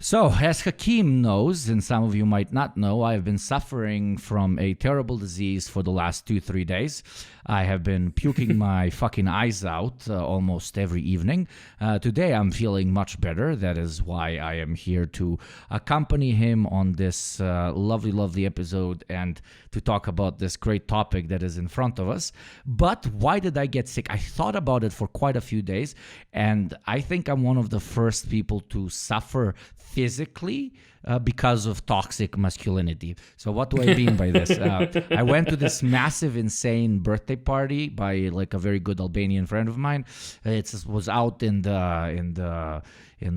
So, as Hakeem knows, and some of you might not know, I've been suffering from a terrible disease for the last 2-3 days. I have been puking my fucking eyes out almost every evening. Today I'm feeling much better. That is why I am here to accompany him on this lovely, lovely episode and to talk about this great topic that is in front of us. But why did I get sick? I thought about it for quite a few days, and I think I'm one of the first people to suffer physically because of toxic masculinity. So what do I mean by this? I went to this massive, insane birthday party by like a very good Albanian friend of mine. It was out in the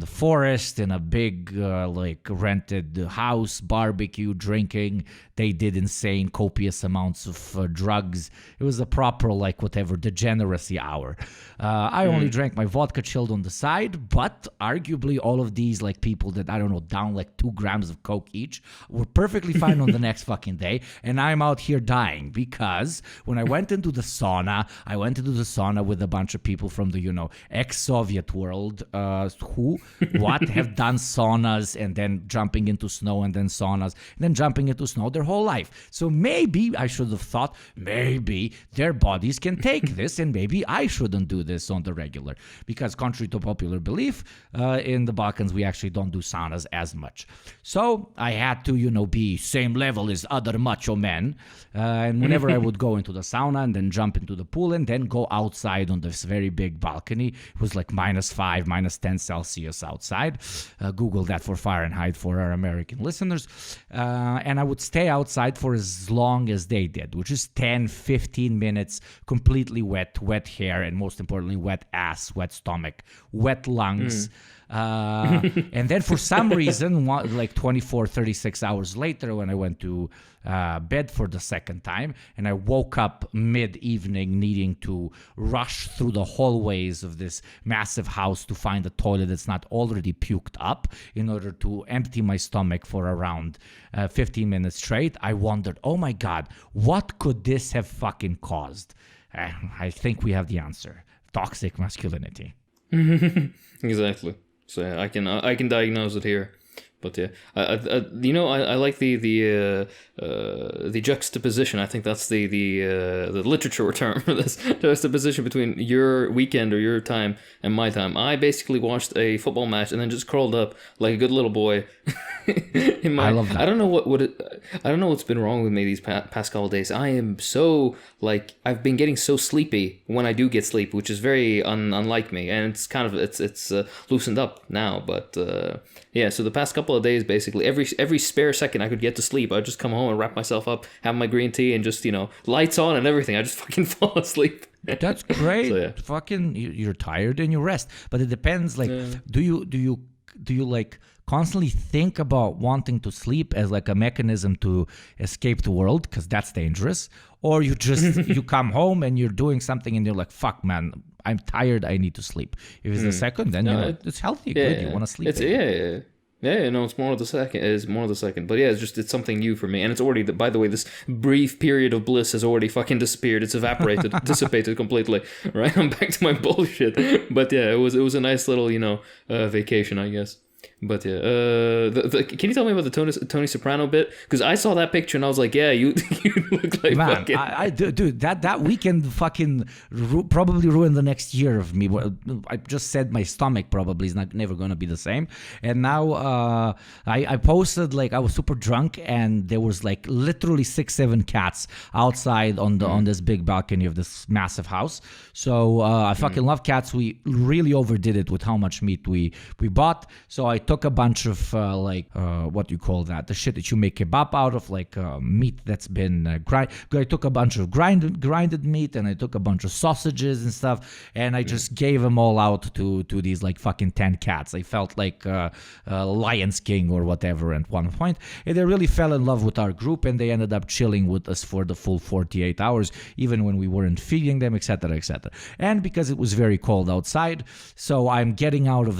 forest in a big like rented house, barbecue, drinking. They did insane, copious amounts of drugs. It was a proper like whatever degeneracy hour. I only drank my vodka chilled on the side, but arguably all of these like people that I don't know down like 2 grams of coke each were perfectly fine on the next fucking day, and I'm out here dying because when I went into the sauna, with a bunch of people from the ex-Soviet world who have done saunas and then jumping into snow and then saunas and then jumping into snow their whole life. So maybe I should have thought maybe their bodies can take this and maybe I shouldn't do this on the regular, because contrary to popular belief, in the Balkans we actually don't do saunas as much. So I had to be same level as other macho men, and whenever I would go into the sauna and then jump into the pool and then go outside on this very big balcony, it was like -5, -10 Celsius outside. Google that for Fahrenheit for our American listeners. And I would stay outside for as long as they did, which is 10-15 minutes, completely wet hair, and most importantly, wet ass, wet stomach, wet lungs. And then for some reason, like 24, 36 hours later, when I went to bed for the second time, and I woke up mid-evening needing to rush through the hallways of this massive house to find a toilet that's not already puked up in order to empty my stomach for around 15 minutes straight, I wondered, oh my God, what could this have fucking caused? I think we have the answer. Toxic masculinity. Exactly. So yeah, I can diagnose it here, but yeah, I like the juxtaposition. I think that's the literature term for this juxtaposition between your weekend or your time and my time. I basically watched a football match and then just curled up like a good little boy. I love that. I don't know what's been wrong with me these past couple of days. I am so I've been getting so sleepy when I do get sleep, which is very unlike me, and it's kind of it's loosened up now. But yeah, so the past couple of days, basically every spare second I could get to sleep, I'd just come home and wrap myself up, have my green tea, and just lights on and everything. I just fucking fall asleep. That's great. So, yeah. Fucking, you're tired and you rest, but it depends. Do you like constantly think about wanting to sleep as like a mechanism to escape the world, because that's dangerous, or you just you come home and you're doing something and you're like, fuck man, I'm tired, I need to sleep? If it's the second, then it's healthy. Yeah, good. You want to sleep. It's more of the second. But yeah, it's something new for me, and it's already, by the way, this brief period of bliss has already fucking disappeared. It's evaporated, dissipated completely. Right, I'm back to my bullshit. But yeah, it was a nice little vacation, I guess. But yeah, can you tell me about the Tony Soprano bit? Because I saw that picture and I was like, yeah, you look like fucking... I dude, that weekend fucking probably ruined the next year of me. I just said my stomach probably is never going to be the same. And now I posted, I was super drunk and there was literally 6-7 cats outside on this big balcony of this massive house. So I fucking love cats. We really overdid it with how much meat we bought. So I took a bunch of what do you call that? The shit that you make kebab out of, meat that's been grind. I took a bunch of grinded meat, and I took a bunch of sausages and stuff, and I just gave them all out to these fucking 10 cats. I felt like Lion's King or whatever at one point, and they really fell in love with our group, and they ended up chilling with us for the full 48 hours, even when we weren't feeding them, etc., etc. And because it was very cold outside, so I'm getting out of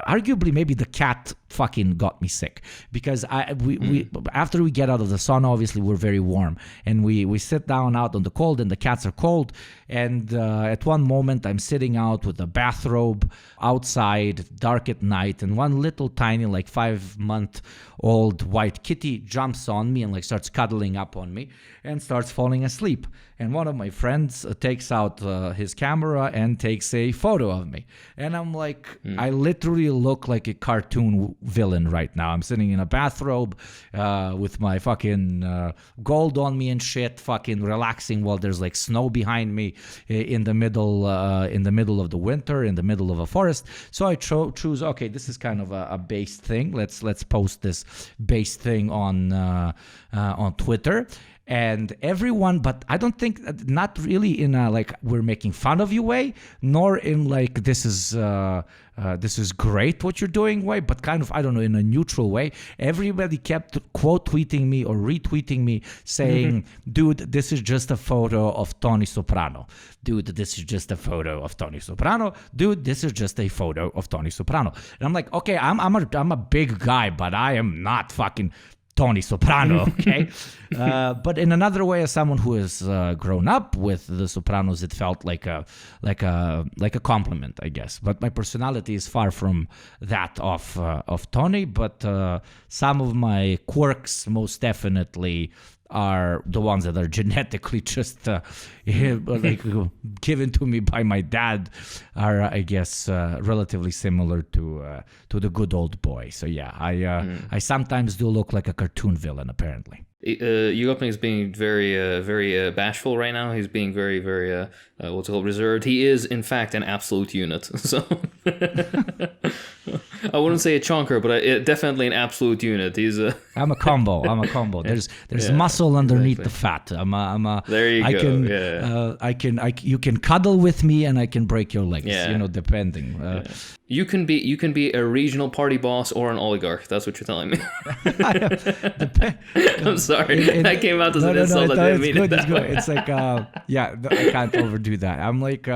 arguably actually maybe the cat fucking got me sick, because we after we get out of the sauna, obviously we're very warm, and we sit down out on the cold, and the cats are cold, and at one moment I'm sitting out with a bathrobe outside, dark at night, and one little tiny like 5-month-old white kitty jumps on me and like starts cuddling up on me and starts falling asleep. And one of my friends takes out his camera and takes a photo of me. And I'm like, I literally look like a cartoon villain right now. I'm sitting in a bathrobe with my fucking gold on me and shit, fucking relaxing while there's like snow behind me in the middle of the winter, in the middle of a forest. So I choose, okay, this is kind of a base thing. Let's post this base thing on Twitter. And everyone, but I don't think, not really in a like we're making fun of you way, nor in like this is great what you're doing way, but kind of, I don't know, in a neutral way. Everybody kept quote tweeting me or retweeting me saying, dude, this is just a photo of Tony Soprano. Dude, this is just a photo of Tony Soprano. Dude, this is just a photo of Tony Soprano. And I'm like, okay, I'm a big guy, but I am not fucking Tony Soprano, okay? But in another way, as someone who has grown up with the Sopranos, it felt like a compliment, I guess. But my personality is far from that of Tony. But some of my quirks, most definitely, are the ones that are genetically just like given to me by my dad, are I guess relatively similar to the good old boy. So yeah, I sometimes do look like a cartoon villain apparently. Yugopnik is being very bashful right now. He's being very what's it called, reserved. He is in fact an absolute unit. So I wouldn't say a chonker, but definitely an absolute unit. He's I'm a combo. There's muscle underneath the fat. There you go. You can cuddle with me and I can break your legs. Yeah. Depending. You can be a regional party boss or an oligarch. That's what you're telling me. I'm sorry. That came out as an insult. I didn't mean it that way. It's like, I can't overdo that. I'm like,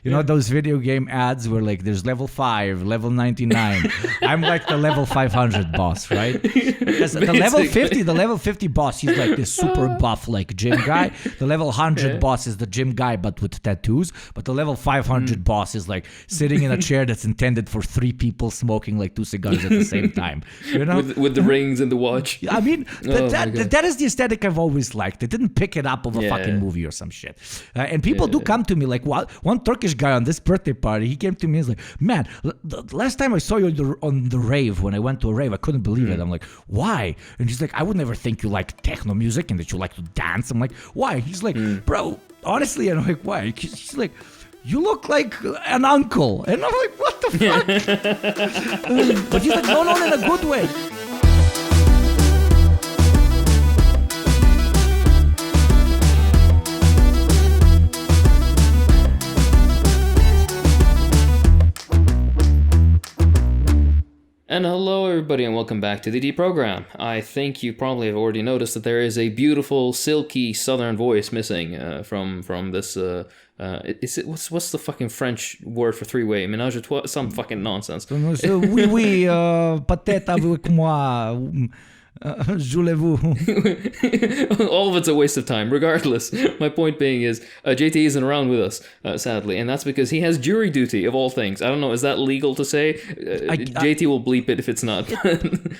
those video game ads where like there's level 5, level 99. I'm like the level 500 boss, right? Because the level 50 boss, he's like this super buff like gym guy. The level 100 boss is the gym guy but with tattoos. But the level 500 boss is like sitting in a chair that's intended for 3 people smoking like 2 cigars at the same time. With the rings and the watch. I mean, that is the aesthetic I've always liked. They didn't pick it up of a fucking movie or some shit. And people do come to me like, one Turkish guy on this birthday party, he came to me and was like, man, the last time I saw you on the rave, when I went to a rave, I couldn't believe it. I'm like, why? And he's like, I would never think you like techno music and that you like to dance. I'm like, why? He's like, bro, honestly, and I'm like, why? He's like, you look like an uncle. And I'm like, what the fuck? But he's like, no, in a good way. And hello everybody and welcome back to the Deprogram. I think you probably have already noticed that there is a beautiful, silky southern voice missing from this. What's the fucking French word for three-way? Ménage à trois? Some fucking nonsense. Oui, peut-être avec moi. Voulez-vous? All of it's a waste of time. Regardless, my point being is JT isn't around with us, sadly, and that's because he has jury duty of all things. I don't know, is that legal to say? JT will bleep it if it's not.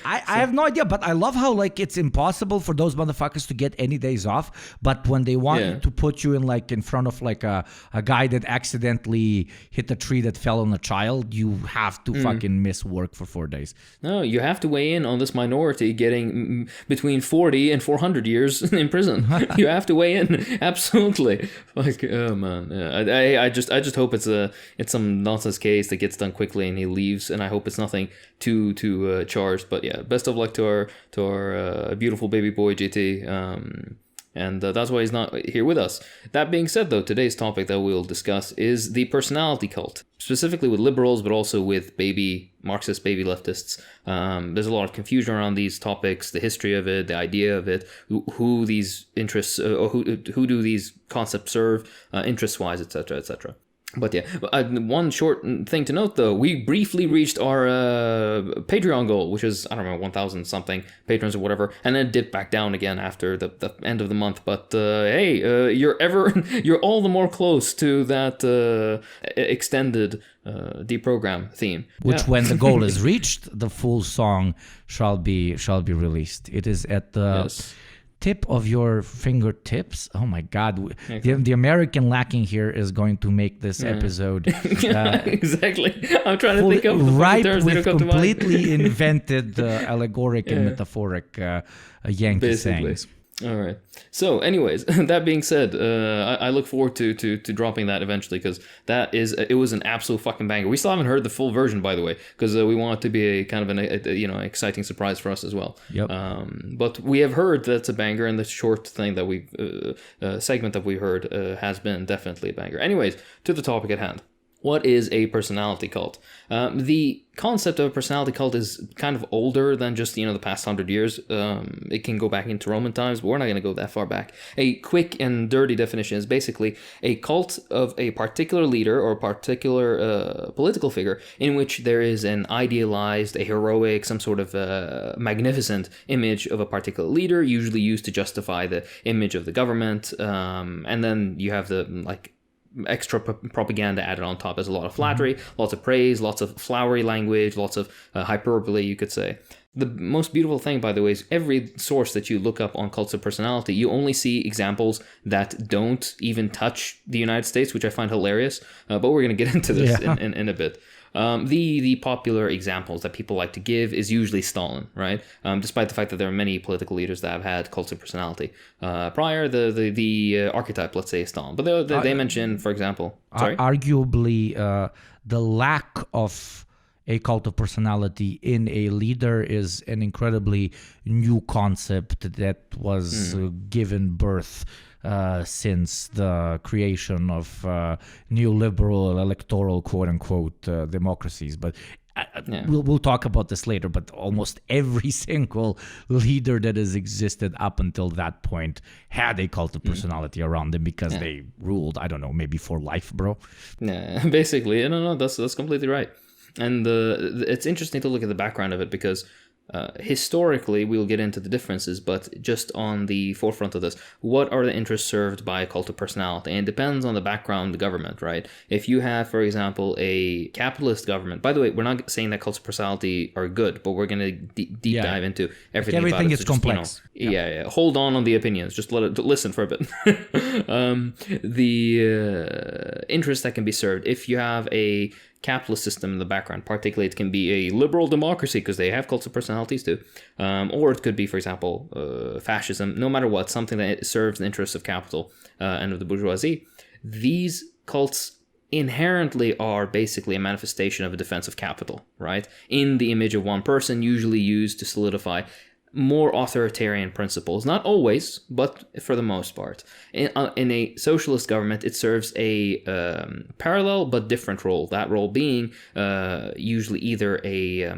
I have no idea, but I love how like it's impossible for those motherfuckers to get any days off. But when they want to put you in front of like a guy that accidentally hit a tree that fell on a child, you have to fucking miss work for 4 days. No, you have to weigh in on this minority getting between 40 and 400 years in prison. You have to weigh in. Absolutely. Like, oh man. I just hope it's some nonsense case that gets done quickly and he leaves, and I hope it's nothing too charged. But yeah, best of luck to our beautiful baby boy JT. And that's why he's not here with us. That being said, though, today's topic that we'll discuss is the personality cult, specifically with liberals, but also with baby Marxist, baby leftists. There's a lot of confusion around these topics, the history of it, the idea of it, who these interests, or who do these concepts serve, interest-wise, etc., etc. But yeah, one short thing to note though, we briefly reached our Patreon goal, which is, I don't know, 1,000 something patrons or whatever, and then dipped back down again after the end of the month. But hey, you're all the more close to that extended Deprogram theme. Which, when the goal is reached, the full song shall be released. It is at the tip of your fingertips. Oh my God, the American lacking here is going to make this episode exactly. I'm trying to think of the ripe terms that with come to mind. completely invented allegoric and metaphoric Yankee sayings. All right. So, anyways, that being said, I look forward to dropping that eventually, because it was an absolute fucking banger. We still haven't heard the full version, by the way, because we want it to be a kind of an exciting surprise for us as well. Yep. But we have heard that's a banger, and the short thing that we segment that we heard has been definitely a banger. Anyways, to the topic at hand. What is a personality cult? The concept of a personality cult is kind of older than just, the past 100 years. It can go back into Roman times, but we're not going to go that far back. A quick and dirty definition is basically a cult of a particular leader or particular political figure in which there is an idealized, a heroic, some sort of magnificent image of a particular leader, usually used to justify the image of the government. And then you have the, extra propaganda added on top. There's a lot of flattery, lots of praise, lots of flowery language, lots of hyperbole, you could say. The most beautiful thing, by the way, is every source that you look up on cults of personality, you only see examples that don't even touch the United States, which I find hilarious. But we're going to get into this in a bit. The popular examples that people like to give is usually Stalin, right? Despite the fact that there are many political leaders that have had cults of personality prior, the archetype, let's say, is Stalin. But they mention, for example, arguably the lack of a cult of personality in a leader is an incredibly new concept that was given birth since the creation of neoliberal electoral quote-unquote democracies. But we'll talk about this later, but almost every single leader that has existed up until that point had a cult of personality around them because they ruled, I don't know, maybe for life, bro. Yeah, basically. No, that's completely right. And it's interesting to look at the background of it, because historically, we'll get into the differences, but just on the forefront of this, what are the interests served by a cult of personality? And it depends on the background of the government, right? If you have, for example, a capitalist government, by the way, we're not saying that cults of personality are good, but we're going to deep dive into everything about it. Everything is complex. Hold on the opinions. Just listen for a bit. The interest that can be served, if you have a capitalist system in the background, particularly it can be a liberal democracy because they have cults of personalities too, or it could be, for example, fascism. No matter what, something that serves the interests of capital and of the bourgeoisie. These cults inherently are basically a manifestation of a defense of capital, right? In the image of one person, usually used to solidify more authoritarian principles. Not always, but for the most part. In a socialist government, it serves a parallel but different role. That role being usually either a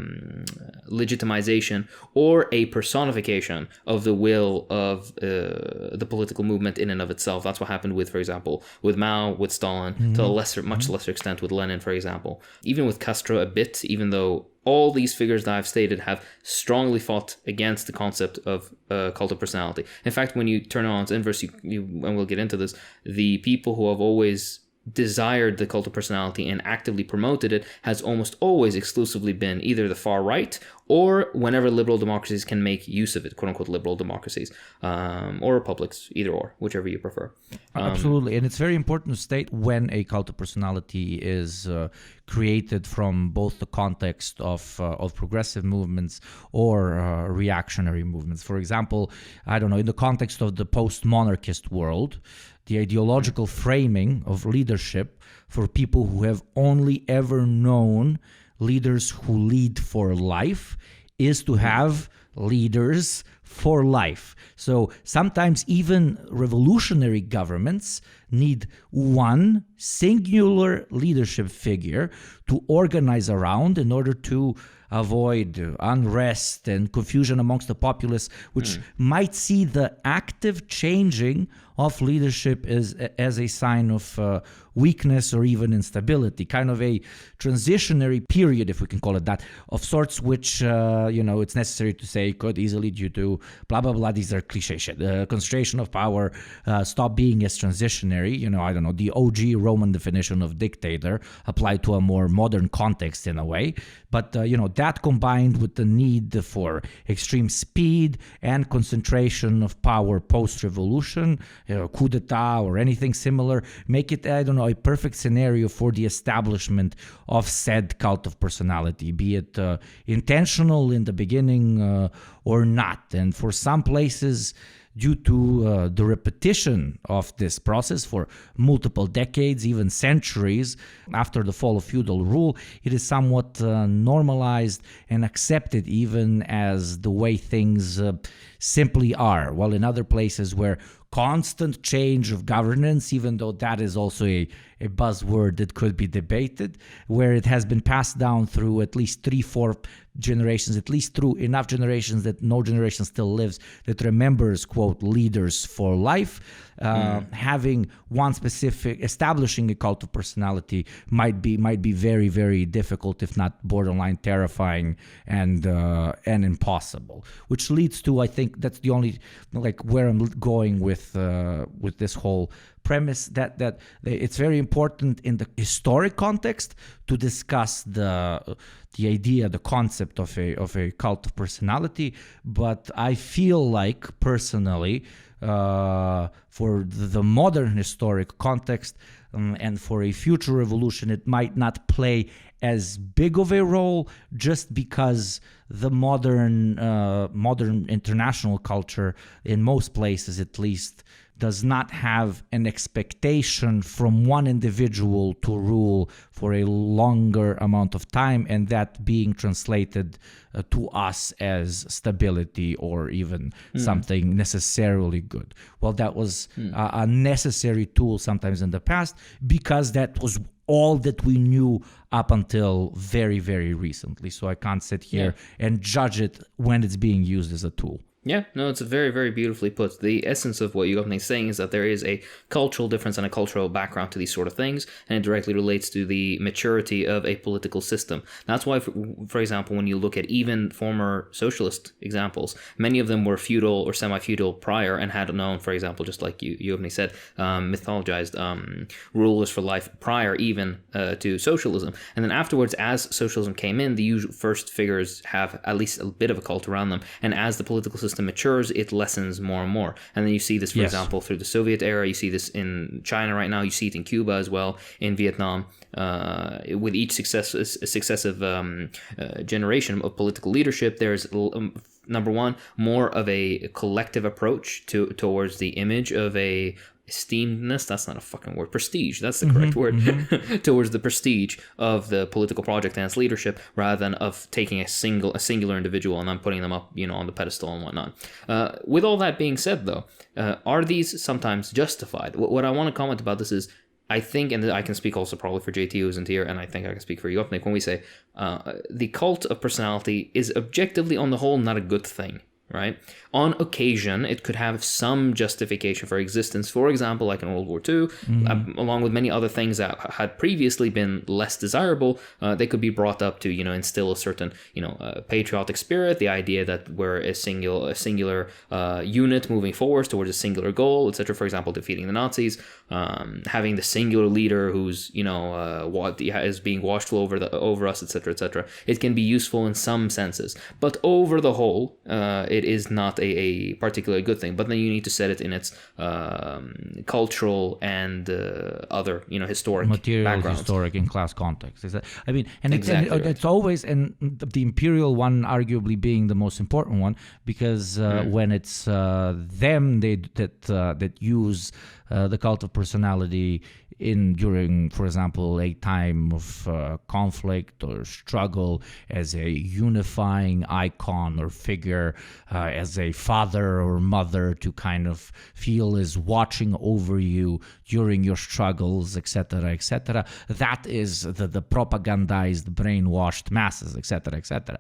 legitimization or a personification of the will of the political movement in and of itself. That's what happened with, for example, with Mao, with Stalin, to a much lesser extent with Lenin, for example. Even with Castro a bit, even though all these figures that I've stated have strongly fought against the concept of cult of personality. In fact, when you turn on its inverse, and we'll get into this, the people who have always desired the cult of personality and actively promoted it has almost always exclusively been either the far right or whenever liberal democracies can make use of it, quote unquote liberal democracies, or republics, either or, whichever you prefer. Absolutely. And it's very important to state when a cult of personality is created from both the context of progressive movements or reactionary movements. For example, I don't know, in the context of the post-monarchist world, the ideological framing of leadership for people who have only ever known leaders who lead for life is to have leaders for life. So sometimes even revolutionary governments need one singular leadership figure to organize around in order to avoid unrest and confusion amongst the populace, which might see the active changing of leadership as a sign of weakness or even instability, kind of a transitionary period, if we can call it that, of sorts, which, it's necessary to say could easily due to blah, blah, blah. These are cliche shit. The concentration of power stop being as transitionary. I don't know, the OG Roman definition of dictator applied to a more modern context in a way. But, that combined with the need for extreme speed and concentration of power post-revolution, coup d'etat or anything similar, make it, a perfect scenario for the establishment of said cult of personality, be it intentional in the beginning or not. And for some places, due to the repetition of this process for multiple decades, even centuries after the fall of feudal rule, it is somewhat normalized and accepted even as the way things simply are. While in other places where constant change of governance, even though that is also a buzzword that could be debated, where it has been passed down through at least 3-4 generations, at least through enough generations that no generation still lives that remembers, quote, leaders for life. Having one specific, establishing a cult of personality might be very, very difficult, if not borderline terrifying and impossible. Which leads to, I think that's the only where I'm going with this whole premise, that it's very important in the historic context to discuss the idea, the concept of a cult of personality. But I feel like personally, for the modern historic context and for a future revolution, it might not play as big of a role, just because the modern international culture, in most places at least, does not have an expectation from one individual to rule for a longer amount of time, and that being translated to us as stability or even something necessarily good. Well, that was a necessary tool sometimes in the past, because that was all that we knew up until very, very recently. So I can't sit here and judge it when it's being used as a tool. Yeah, no, it's very, very beautifully put. The essence of what Yogopne is saying is that there is a cultural difference and a cultural background to these sort of things, and it directly relates to the maturity of a political system. That's why, for example, when you look at even former socialist examples, many of them were feudal or semi-feudal prior and had known, for example, just like Yogopne said, mythologized rulers for life prior even to socialism. And then afterwards, as socialism came in, the usual first figures have at least a bit of a cult around them, and as the political system matures, it lessens more and more. And then you see this, for example, through the Soviet era. You see this in China right now. You see it in Cuba as well, in Vietnam. With each successive generation of political leadership, there's number one, more of a collective approach towards the image of a esteemedness, that's not a fucking word, prestige, that's the correct word, towards the prestige of the political project and its leadership, rather than of taking a singular individual and then putting them up, on the pedestal and whatnot. With all that being said, though, are these sometimes justified? What I want to comment about this is, I think, and I can speak also probably for JT who isn't here, and I think I can speak for Yopnik when we say the cult of personality is objectively on the whole not a good thing. Right? On occasion, it could have some justification for existence. For example, like in World War II, along with many other things that had previously been less desirable, they could be brought up to, instill a certain, patriotic spirit, the idea that we're a singular unit moving forward towards a singular goal, etc. For example, defeating the Nazis, having the singular leader who's, is being watchful over us, etc., etc. It can be useful in some senses, but over the whole, it is not a particularly good thing. But then you need to set it in its cultural and other, historic material, backgrounds. Historic, and class context. I mean, and exactly it's always, and the imperial one arguably being the most important one, because when it's them that use the cult of personality during, for example, a time of conflict or struggle as a unifying icon or figure, as a father or mother to kind of feel is watching over you during your struggles, etc., etc. That is the propagandized, brainwashed masses, etc., etc.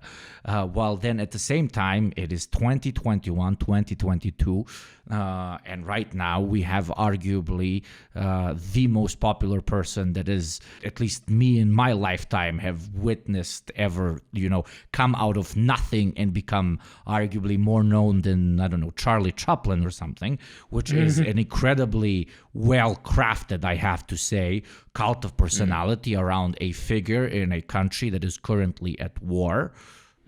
While then at the same time, it is 2021, 2022, and right now we have arguably the most popular person that is, at least me in my lifetime, have witnessed ever, come out of nothing and become arguably more known than, I don't know, Charlie Chaplin or something, which is an incredibly well-crafted, I have to say, cult of personality around a figure in a country that is currently at war,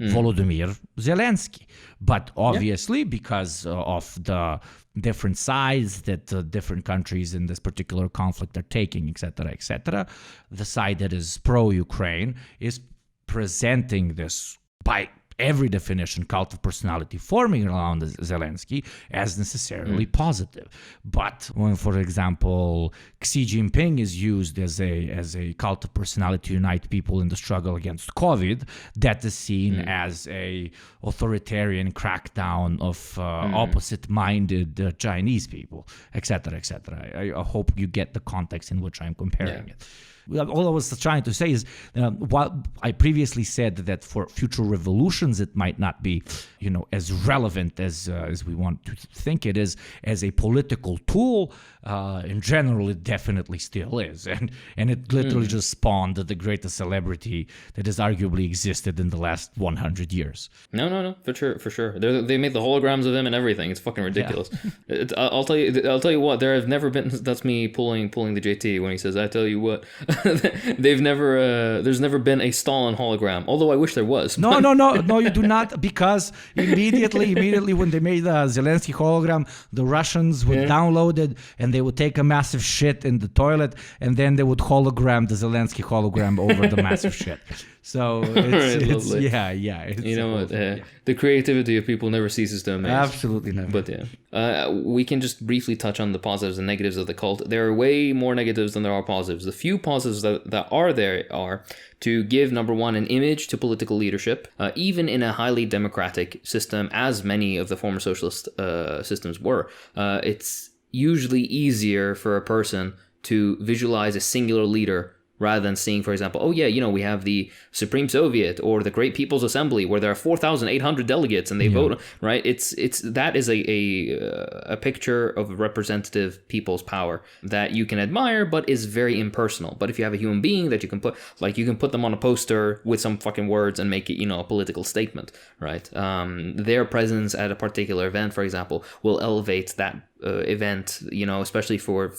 Volodymyr Zelensky. But obviously, because of the different sides that different countries in this particular conflict are taking, etc., the side that is pro-Ukraine is presenting this, by every definition, cult of personality forming around Zelensky as necessarily positive. But when, for example, Xi Jinping is used as a cult of personality to unite people in the struggle against COVID, that is seen as a authoritarian crackdown of opposite-minded Chinese people, etc., etc. I hope you get the context in which I'm comparing it. All I was trying to say is, while I previously said that for future revolutions it might not be, as relevant as we want to think it is as a political tool, in general it definitely still is, and it literally just spawned the greatest celebrity that has arguably existed in the last 100 years. No, for sure. They made the holograms of him and everything. It's fucking ridiculous. Yeah. I'll tell you what. There have never been. That's me pulling the JT when he says, "I tell you what." There's never been a Stalin hologram, although I wish there was. No, you do not, because immediately when they made the Zelensky hologram, the Russians would download it and they would take a massive shit in the toilet, and then they would hologram the Zelensky hologram over the massive shit. So it's the creativity of people never ceases to amaze. Absolutely never. But we can just briefly touch on the positives and negatives of the cult. There are way more negatives than there are positives. The few positives that are there are to give, number one, an image to political leadership, even in a highly democratic system, as many of the former socialist systems were. It's usually easier for a person to visualize a singular leader rather than seeing, for example, we have the Supreme Soviet or the Great People's Assembly where there are 4,800 delegates and they vote, right? It's that is a picture of representative people's power that you can admire, but is very impersonal. But if you have a human being that you can put them on a poster with some fucking words and make it, a political statement, right? Their presence at a particular event, for example, will elevate that event, especially for,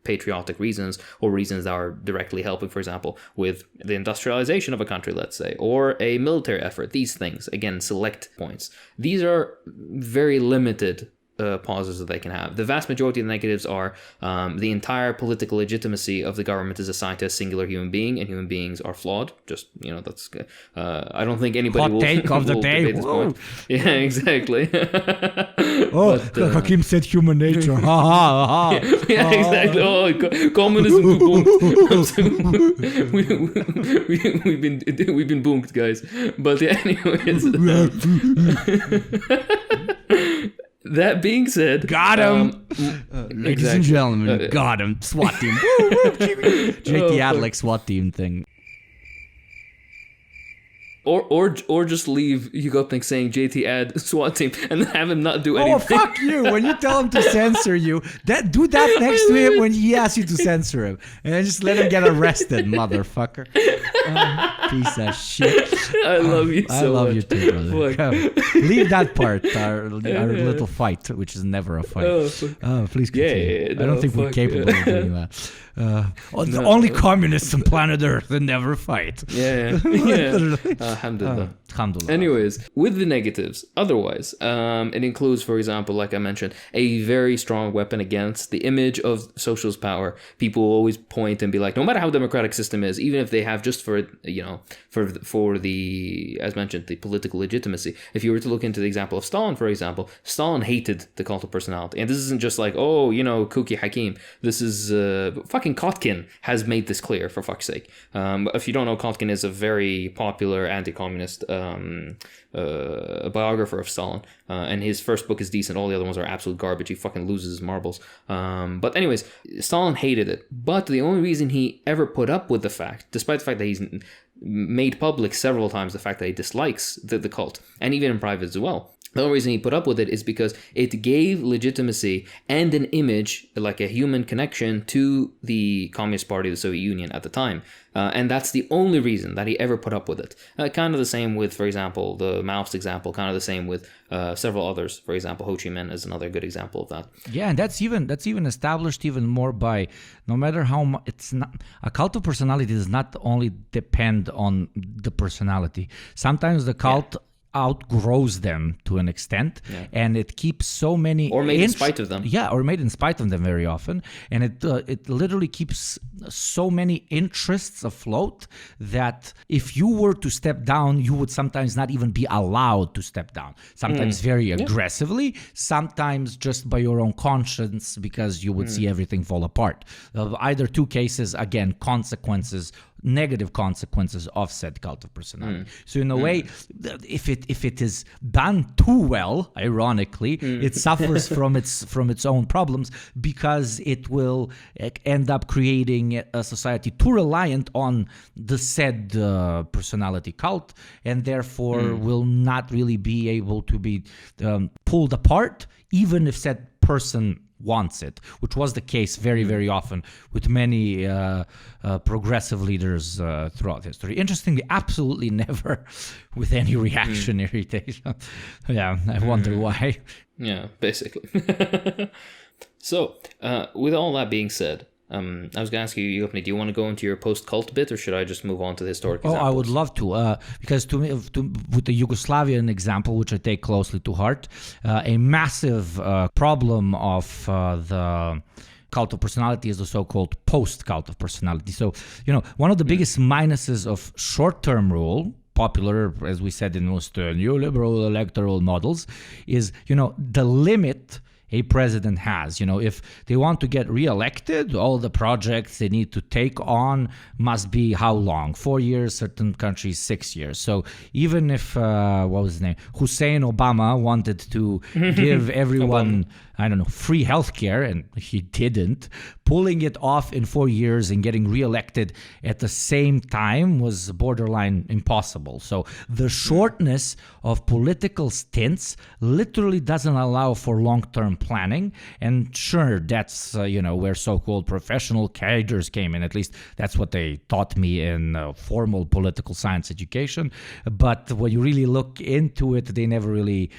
patriotic reasons or reasons that are directly helping, for example, with the industrialization of a country, let's say, or a military effort. These things, again, select points. These are very limited positives that they can have. The vast majority of the negatives are the entire political legitimacy of the government is assigned to a singular human being, and human beings are flawed. Just, that's I don't think anybody will take of the day. This point. Yeah, exactly. Hakim said human nature. Ha ha ha. Yeah, exactly. Communism. We've been boomed, guys. But anyways. That being said, got him. Ladies and gentlemen, got him. SWAT team. JT had like SWAT team thing. Or just leave Hugopnik saying JT add SWAT team and have him not do anything. Oh, fuck you. When you tell him to censor you, do that next to him when he asks you to censor him. And then just let him get arrested, motherfucker. Piece of shit. I love you so much. I love you too, brother. Come, leave that part, our little fight, which is never a fight. Please continue. I don't think we're capable of doing that. The only communists on planet Earth that never fight. Yeah. Alhamdulillah. Alhamdulillah. Anyways, with the negatives, otherwise, it includes, for example, like I mentioned, a very strong weapon against the image of socialist power. People will always point and be like, no matter how democratic system is, even if they have just for the, as mentioned, the political legitimacy. If you were to look into the example of Stalin, for example, Stalin hated the cult of personality. And this isn't just like, kooky Hakim. This is, fucking Kotkin has made this clear, for fuck's sake. If you don't know, Kotkin is a very popular anti-communist biographer of Stalin, and his first book is decent. All the other ones are absolute garbage. He fucking loses his marbles. But anyways, Stalin hated it. But the only reason he ever put up with the fact, despite the fact that he's made public several times the fact that he dislikes the cult, and even in private as well, the only reason he put up with it is because it gave legitimacy and an image, like a human connection, to the Communist Party of the Soviet Union at the time. And that's the only reason that he ever put up with it. Kind of the same with, for example, the Maoist example, kind of the same with several others. For example, Ho Chi Minh is another good example of that. Yeah, and that's even established even more by, no matter how much, it's not, a cult of personality does not only depend on the personality. Sometimes the cult outgrows them to an extent, and it keeps so many, or made in spite of them. Yeah, or made in spite of them very often, and it literally keeps so many interests afloat that if you were to step down, you would sometimes not even be allowed to step down. Sometimes very aggressively, sometimes just by your own conscience, because you would see everything fall apart. Either two cases, again, negative consequences of said cult of personality. So in a way, if it is done too well, ironically, it suffers from its own problems, because it will end up creating a society too reliant on the said personality cult, and therefore will not really be able to be pulled apart, even if said person wants it, which was the case very, very often with many progressive leaders throughout history. Interestingly, absolutely never with any reaction, irritation. Yeah, I wonder why. Yeah, basically. So, with all that being said, I was going to ask you, Yopni, do you want to go into your post-cult bit, or should I just move on to the historic examples? I would love to, because to me, with the Yugoslavian example, which I take closely to heart, a massive problem of the cult of personality is the so-called post-cult of personality. So, one of the biggest minuses of short-term rule, popular, as we said in most neoliberal electoral models, is, the limit a president has. If they want to get reelected, all the projects they need to take on must be how long? 4 years, certain countries 6 years. So even if, what was his name? Hussein Obama wanted to give everyone, I don't know, free healthcare, and he didn't, pulling it off in 4 years and getting reelected at the same time was borderline impossible. So the shortness of political stints literally doesn't allow for long-term planning. And sure, that's, where so-called professional cadres came in. At least that's what they taught me in formal political science education. But when you really look into it, they never really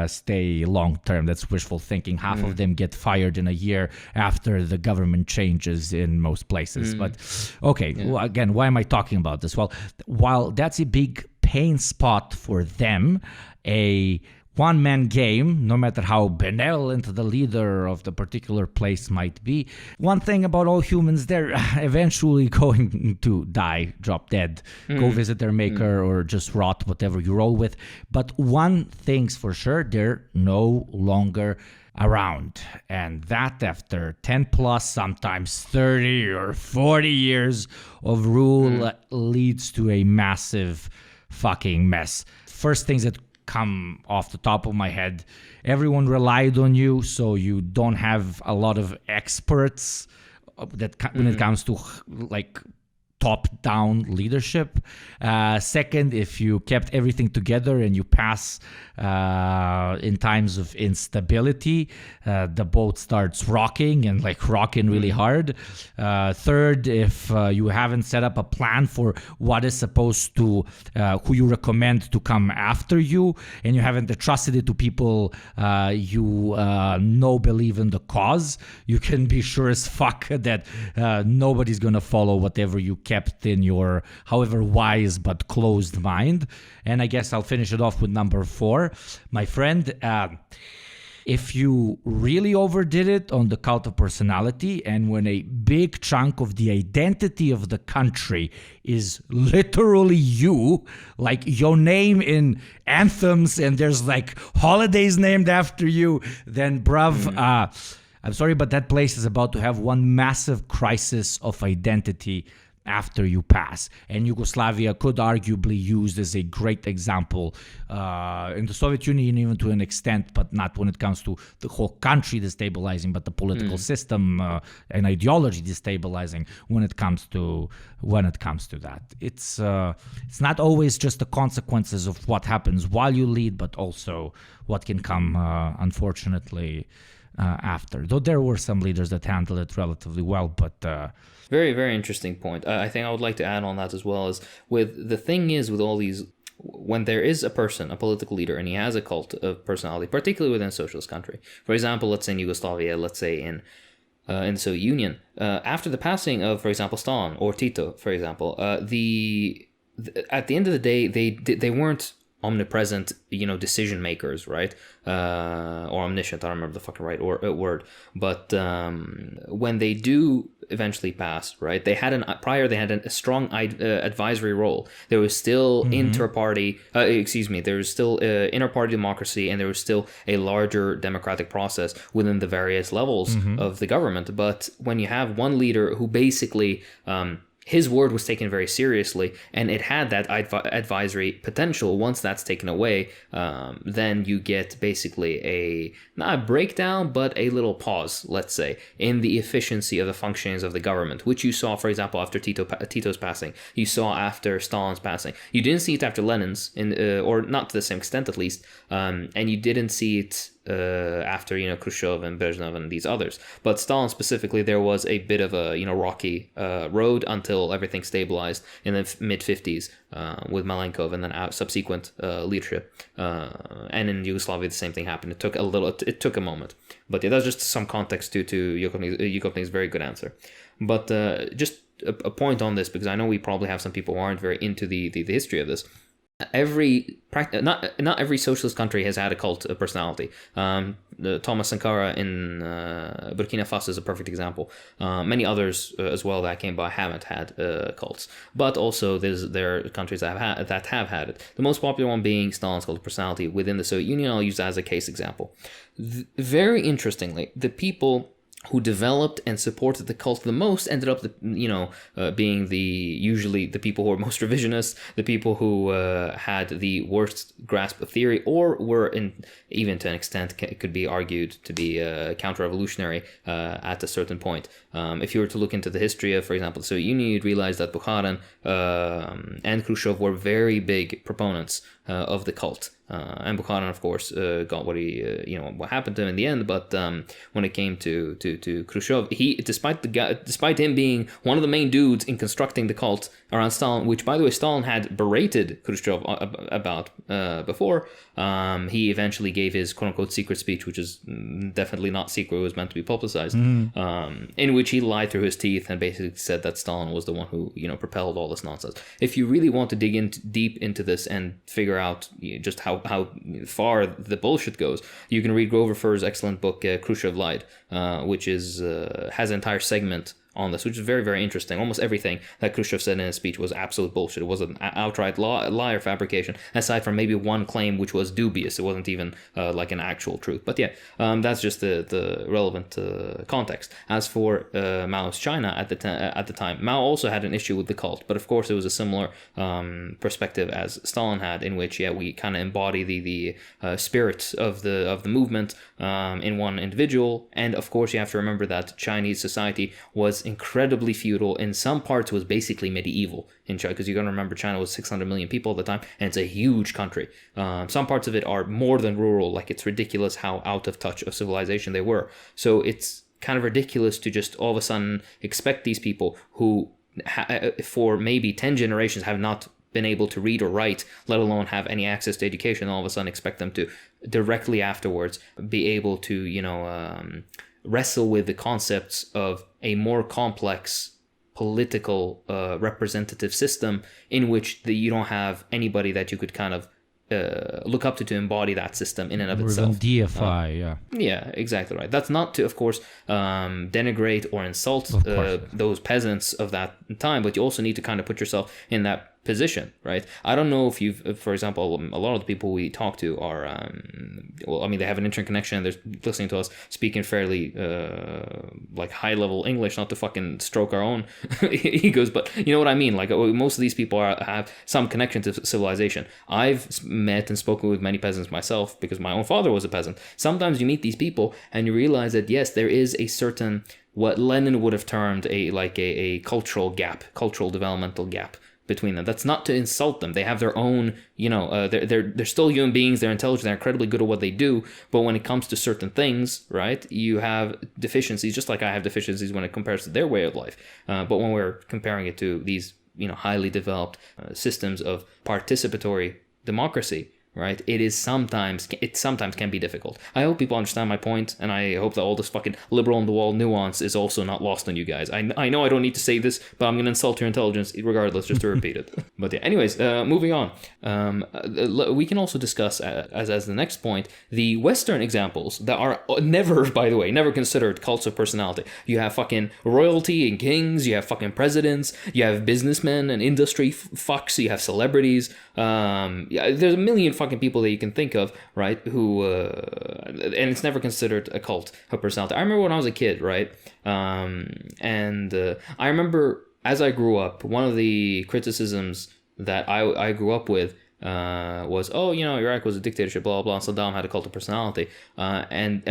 stay long-term. That's wishful thinking. Half of them get fired in a year after the government changes in most places. But okay, well, again, why am I talking about this? Well, while that's a big pain spot for them, a one-man game, no matter how benevolent the leader of the particular place might be. One thing about all humans, they're eventually going to die, drop dead, go visit their maker, or just rot, whatever you roll with. But one thing's for sure, they're no longer around. And that after 10 plus, sometimes 30 or 40 years of rule leads to a massive fucking mess. First things that come off the top of my head, everyone relied on you, so you don't have a lot of experts that when it comes to like top-down leadership. Second, if you kept everything together and you pass in times of instability, the boat starts rocking and rocking really hard. Third, if you haven't set up a plan for what is supposed to, who you recommend to come after you, and you haven't entrusted it to people you believe in the cause, you can be sure as fuck that nobody's going to follow whatever you kept in your however wise but closed mind. And I guess I'll finish it off with number 4. My friend, if you really overdid it on the cult of personality, and when a big chunk of the identity of the country is literally you, like your name in anthems and there's like holidays named after you, then bruv, I'm sorry, but that place is about to have one massive crisis of identity after you pass. And Yugoslavia could arguably used as a great example in the Soviet Union, even to an extent, but not when it comes to the whole country destabilizing, but the political system and ideology destabilizing when it comes to that. It's not always just the consequences of what happens while you lead, but also what can come, unfortunately, after. Though there were some leaders that handled it relatively well, but very, very interesting point. I think I would like to add on that as well, is with all these, when there is a person, a political leader, and he has a cult of personality, particularly within a socialist country. For example, let's say in Yugoslavia, let's say in the Soviet Union, after the passing of, for example, Stalin or Tito, for example, at the end of the day, they weren't omnipresent, decision makers, right? Or omniscient, I don't remember the fucking right word. But when they do eventually pass, right? They had a strong advisory role. There was still inter-party democracy, and there was still a larger democratic process within the various levels of the government. But when you have one leader who basically his word was taken very seriously, and it had that advisory potential. Once that's taken away, then you get basically not a breakdown, but a little pause, let's say, in the efficiency of the functionings of the government, which you saw, for example, after Tito's passing. You saw after Stalin's passing. You didn't see it after Lenin's, or not to the same extent at least, and you didn't see it after Khrushchev and Brezhnev and these others. But Stalin specifically, there was a bit of a rocky road until everything stabilized in the mid 50s with Malenkov and then subsequent leadership. And in Yugoslavia, the same thing happened. It took a moment. But yeah, that's just some context to Yukovnik's very good answer. But just a point on this, because I know we probably have some people who aren't very into the history of this. Not every socialist country has had a cult of personality. Thomas Sankara in Burkina Faso is a perfect example. Many others as well that I came by haven't had cults, but also there are countries that have had it. The most popular one being Stalin's cult of personality within the Soviet Union. I'll use that as a case example. Very interestingly, the people who developed and supported the cult the most ended up, being usually the people who were most revisionist, the people who had the worst grasp of theory, or were, even to an extent, it could be argued to be counter-revolutionary at a certain point. If you were to look into the history of, for example, the Soviet Union, you'd realize that Bukharin and Khrushchev were very big proponents of the cult. And Bukharin, of course, got what what happened to him in the end. But when it came to Khrushchev, despite him being one of the main dudes in constructing the cult around Stalin, which, by the way, Stalin had berated Khrushchev about before, he eventually gave his quote-unquote secret speech, which is definitely not secret, it was meant to be publicized, in which he lied through his teeth and basically said that Stalin was the one who propelled all this nonsense. If you really want to dig deep into this and figure out just how far the bullshit goes, you can read Grover Furr's excellent book Khrushchev Lied, which has an entire segment on this, which is very, very interesting. Almost everything that Khrushchev said in his speech was absolute bullshit. It was an outright lie or fabrication, aside from maybe one claim which was dubious. It wasn't even like an actual truth. But yeah, that's just the relevant context. As for Mao's China at the time, Mao also had an issue with the cult, but of course it was a similar perspective as Stalin had, in which we kind of embody the spirit of the movement in one individual. And of course you have to remember that Chinese society was incredibly feudal. In some parts was basically medieval in China, because you're going to remember China was 600 million people at the time, and it's a huge country. Some parts of it are more than rural. Like, it's ridiculous how out of touch of civilization they were. So it's kind of ridiculous to just all of a sudden expect these people who for maybe 10 generations have not been able to read or write, let alone have any access to education, all of a sudden expect them to directly afterwards be able to wrestle with the concepts of a more complex political representative system in which you don't have anybody that you could kind of look up to embody that system in and of Or itself. even deify, yeah. Yeah, exactly right. That's not to, of course, denigrate or insult those peasants of that time, but you also need to kind of put yourself in that position, right? I don't know if you've, for example, a lot of the people we talk to are, they have an internet connection. They're listening to us speaking fairly like high level English, not to fucking stroke our own egos, but you know what I mean. Like most of these people have some connection to civilization. I've met and spoken with many peasants myself because my own father was a peasant. Sometimes you meet these people and you realize that yes, there is a certain, what Lenin would have termed a cultural gap, cultural developmental gap between them. That's not to insult them. They have their own, they're still human beings. They're intelligent. They're incredibly good at what they do. But when it comes to certain things, right, you have deficiencies, just like I have deficiencies when it compares to their way of life. But when we're comparing it to these, highly developed systems of participatory democracy, right, it sometimes can be difficult. I hope people understand my point, and I hope that all this fucking liberal on the wall nuance is also not lost on you guys. I know I don't need to say this, but I'm gonna insult your intelligence regardless, just to repeat it. But yeah, anyways, moving on. We can also discuss as the next point the Western examples that are never, by the way, never considered cults of personality. You have fucking royalty and kings. You have fucking presidents. You have businessmen and industry fucks. You have celebrities. There's a million fucking people that you can think of, right, who and it's never considered a cult of personality. I remember when I was a kid, right, and I remember as I grew up, one of the criticisms that I grew up with was, Iraq was a dictatorship, blah blah blah, Saddam had a cult of personality, and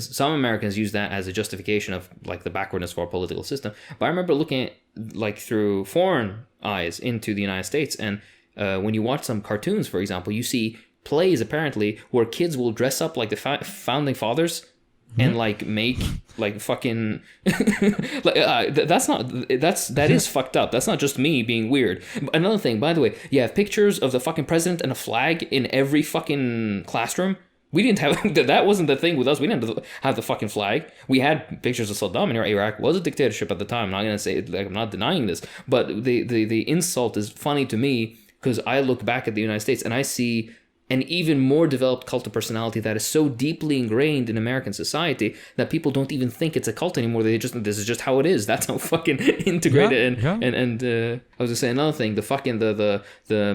some Americans use that as a justification of like the backwardness of our political system. But I remember looking at like through foreign eyes into the United States, and when you watch some cartoons, for example, you see plays apparently where kids will dress up like the founding fathers and like make like fucking that is fucked up. That's not just me being weird. Another thing, by the way, you have pictures of the fucking president and a flag in every fucking classroom. We didn't have that. Wasn't the thing with us. We didn't have the fucking flag. We had pictures of Saddam, and Iraq was a dictatorship at the time. I'm not gonna say, like, I'm not denying this, but the insult is funny to me because I look back at the United States and I see an even more developed cult of personality that is so deeply ingrained in American society that people don't even think it's a cult anymore. This is just how it is. That's how fucking integrated. And I was gonna say another thing. The fucking the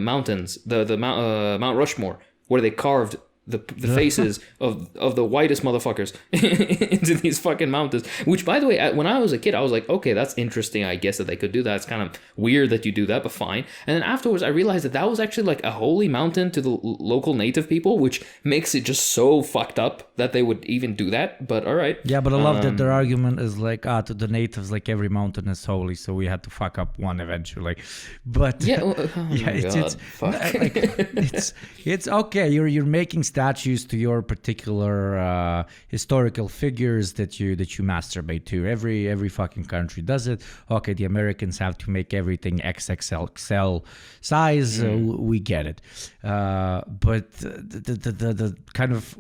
mountains, the Mount Rushmore, where they carved the faces of the whitest motherfuckers into these fucking mountains. Which, by the way, when I was a kid, I was like, okay, that's interesting. I guess that they could do that. It's kind of weird that you do that, but fine. And then afterwards, I realized that was actually like a holy mountain to the local native people, which makes it just so fucked up that they would even do that. But all right. Yeah, but I love that their argument is like, to the natives, like every mountain is holy, so we had to fuck up one eventually. But yeah, it's okay. You're making statues to your particular historical figures that you masturbate to. Every fucking country does it. Okay, the Americans have to make everything XXL size. We get it. But the kind of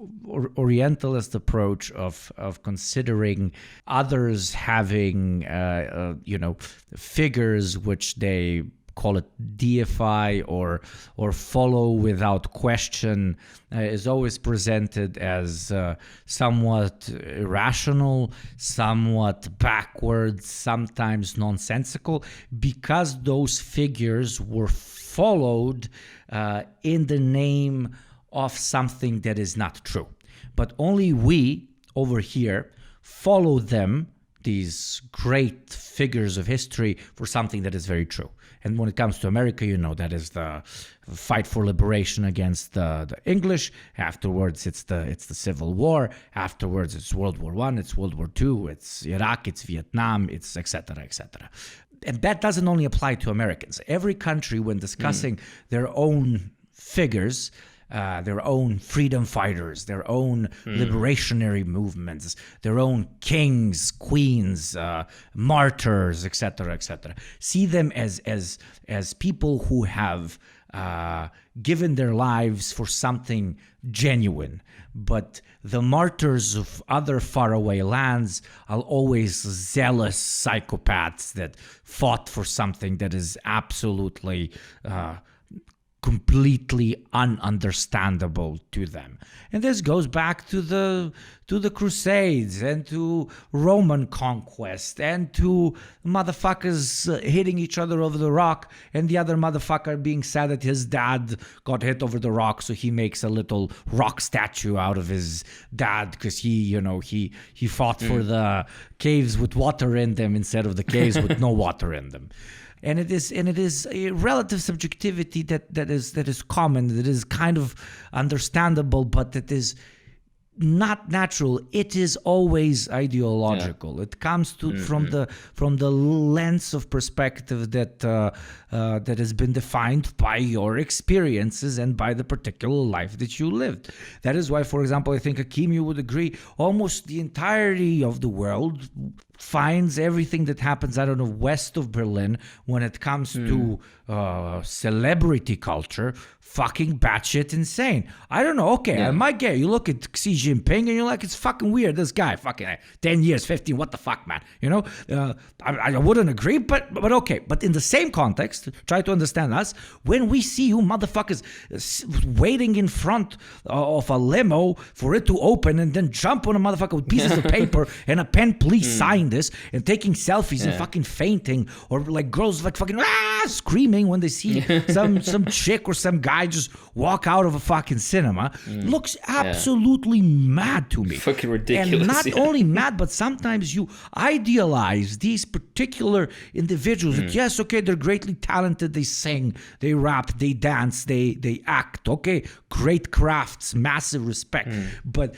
Orientalist approach of considering others having figures which they call it deify or follow without question is always presented as somewhat irrational, somewhat backwards, sometimes nonsensical, because those figures were followed in the name of something that is not true. But only we over here follow them, these great figures of history, for something that is very true. And when it comes to America, that is the fight for liberation against the English. Afterwards, it's the Civil War. Afterwards, it's World War I, it's World War II, it's Iraq, it's Vietnam, it's etc., etc. And that doesn't only apply to Americans. Every country, when discussing their own figures, their own freedom fighters, their own liberationary movements, their own kings, queens, martyrs, etc., etc. see them as people who have given their lives for something genuine. But the martyrs of other faraway lands are always zealous psychopaths that fought for something that is absolutely completely ununderstandable to them. And this goes back to the Crusades and to Roman conquest and to motherfuckers hitting each other over the rock, and the other motherfucker being sad that his dad got hit over the rock, so he makes a little rock statue out of his dad because he fought for the caves with water in them instead of the caves with no water in them. And it is a relative subjectivity that is common, that is kind of understandable, but that is not natural. It is always ideological. It comes from the lens of perspective that has been defined by your experiences and by the particular life that you lived. That is why, for example, I think Akim, you would agree, almost the entirety of the world finds everything that happens, I don't know, west of Berlin when it comes to celebrity culture fucking batshit insane. I don't know. Okay, I might get you look at Xi Jinping and you're like, it's fucking weird. This guy, fucking 10 years, 15, what the fuck, man? You know, I wouldn't agree, but okay. But in the same context, try to understand us. When we see you motherfuckers waiting in front of a limo for it to open and then jump on a motherfucker with pieces of paper and a pen, please sign this, and taking selfies and fucking fainting, or like girls like fucking screaming when they see some chick or some guy just walk out of a fucking cinema, looks absolutely mad to me. Fucking ridiculous. And not only mad, but sometimes you idealize these particular individuals. That, yes, okay, they're greatly talented, they sing, they rap, they dance, they act, okay, great crafts, massive respect. But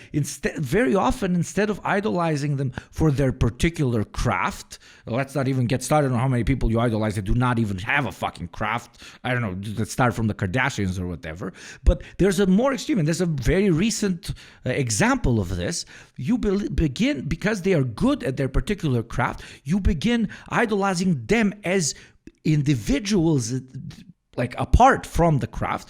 very often, instead of idolizing them for their particular craft, let's not even get started on how many people you idolize that do not even have a fucking craft. I don't know, let's start from the Kardashians or whatever. But there's a more extreme, and there's a very recent example of this. You begin, because they are good at their particular craft, you begin idolizing them as individuals, like apart from the craft.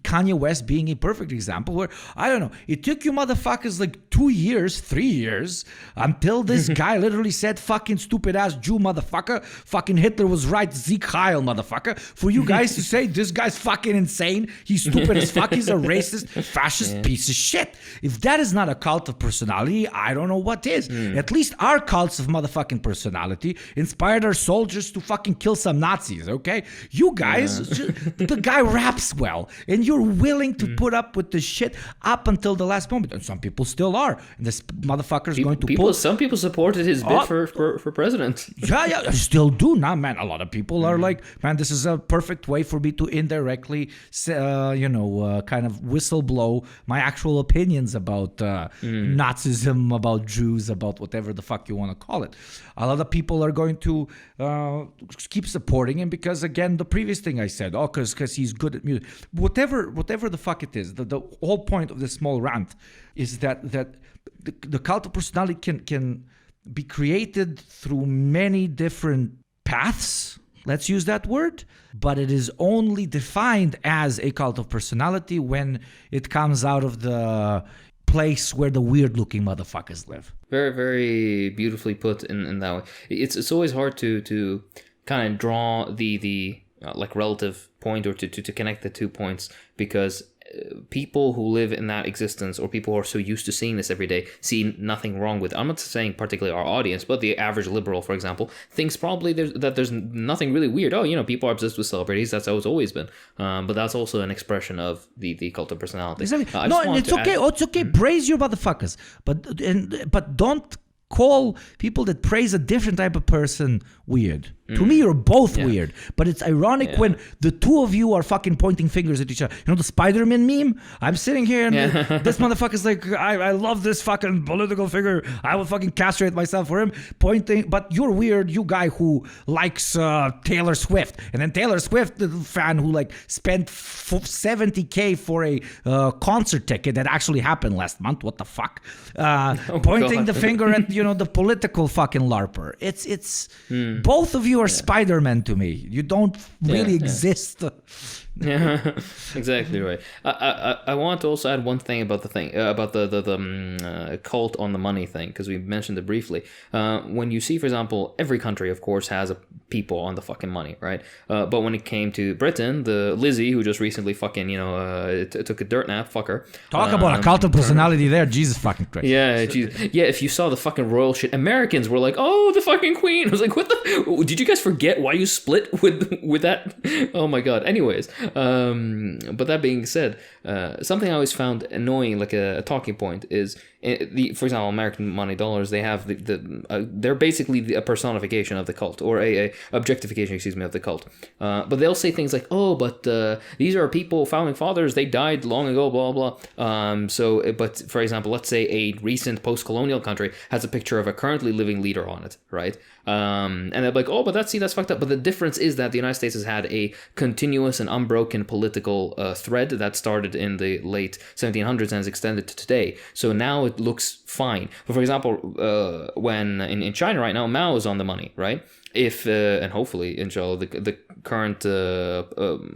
Kanye West being a perfect example where, I don't know, it took you motherfuckers like 2 years, 3 years until this guy literally said fucking stupid ass Jew motherfucker, fucking Hitler was right, Sieg Heil motherfucker, for you guys to say this guy's fucking insane, he's stupid as fuck, he's a racist, fascist piece of shit. If that is not a cult of personality, I don't know what is. At least our cults of motherfucking personality inspired our soldiers to fucking kill some Nazis, okay? You guys... The guy raps well, and you're willing to put up with the shit up until the last moment. And some people still are. And this motherfucker is going to pull. Some people supported his bid for president. Yeah, I still do now, man. A lot of people are like, man, this is a perfect way for me to indirectly, kind of whistleblow my actual opinions about Nazism, about Jews, about whatever the fuck you want to call it. A lot of people are going to keep supporting him because, again, the previous thing I said, because he's good at music. Whatever the fuck it is, the whole point of this small rant is that the cult of personality can be created through many different paths. Let's use that word. But it is only defined as a cult of personality when it comes out of the place where the weird-looking motherfuckers live. Very, very beautifully put in that way. It's always hard to kind of draw the like relative point, or to connect the 2 points, because people who live in that existence, or people who are so used to seeing this every day, see nothing wrong with it. I'm not saying particularly our audience, but the average liberal, for example, thinks probably there's nothing really weird. Oh, people are obsessed with celebrities. That's how it's always been. But that's also an expression of the cult of personality. Exactly. It's okay. It's okay. Praise your motherfuckers, but don't call people that praise a different type of person weird. To me, you're both weird. But it's ironic when the two of you are fucking pointing fingers at each other. You know the Spider-Man meme? I'm sitting here and this motherfucker's like, I love this fucking political figure. I will fucking castrate myself for him. Pointing, but you're weird, you guy who likes Taylor Swift. And then Taylor Swift, the fan who like spent $70K for a concert ticket that actually happened last month. What the fuck? Pointing the finger at, the political fucking LARPer. It's both of you are Spider-Man to me. You don't really exist Yeah, exactly right. I want to also add one thing about the thing about the cult on the money thing, because we mentioned it briefly. When you see, for example, every country, of course, has a people on the fucking money, right? But when it came to Britain, the Lizzie, who just recently fucking took a dirt nap, fuck her. Talk about a cult of personality there, Jesus fucking Christ. Yeah, yeah. If you saw the fucking royal shit, Americans were like, "Oh, the fucking queen." I was like, "What the? Did you guys forget why you split with that?" Oh my god. Anyways, but that being said, something I always found annoying, like a talking point, is for example, American money dollars. They have they're basically a personification of the cult, or a objectification, excuse me, of the cult. But they'll say things like, "Oh, but these are people, founding fathers. They died long ago." Blah blah. But for example, let's say a recent post-colonial country has a picture of a currently living leader on it, right? And they're like, "Oh, but that's fucked up." But the difference is that the United States has had a continuous and unbroken political thread that started in the late 1700s and has extended to today. So now it looks fine. But for example, when in China right now, Mao is on the money, right? If and hopefully, inshallah, the current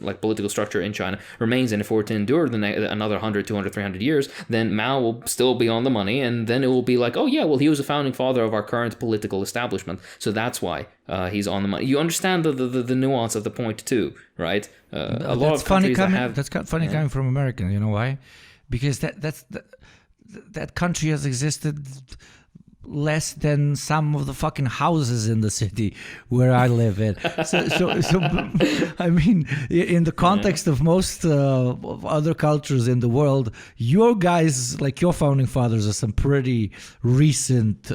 like political structure in China remains, and if we're to endure another 100, 200, 300 years, then Mao will still be on the money, and then it will be like, oh yeah, well, he was a founding father of our current political establishment, so that's why he's on the money. You understand the nuance of the point too, right? A lot of countries that's funny coming from Americans. You know why? Because that country has existed less than some of the fucking houses in the city where I live in. So I mean, in the context of most of other cultures in the world, your guys, like your founding fathers, are some pretty recent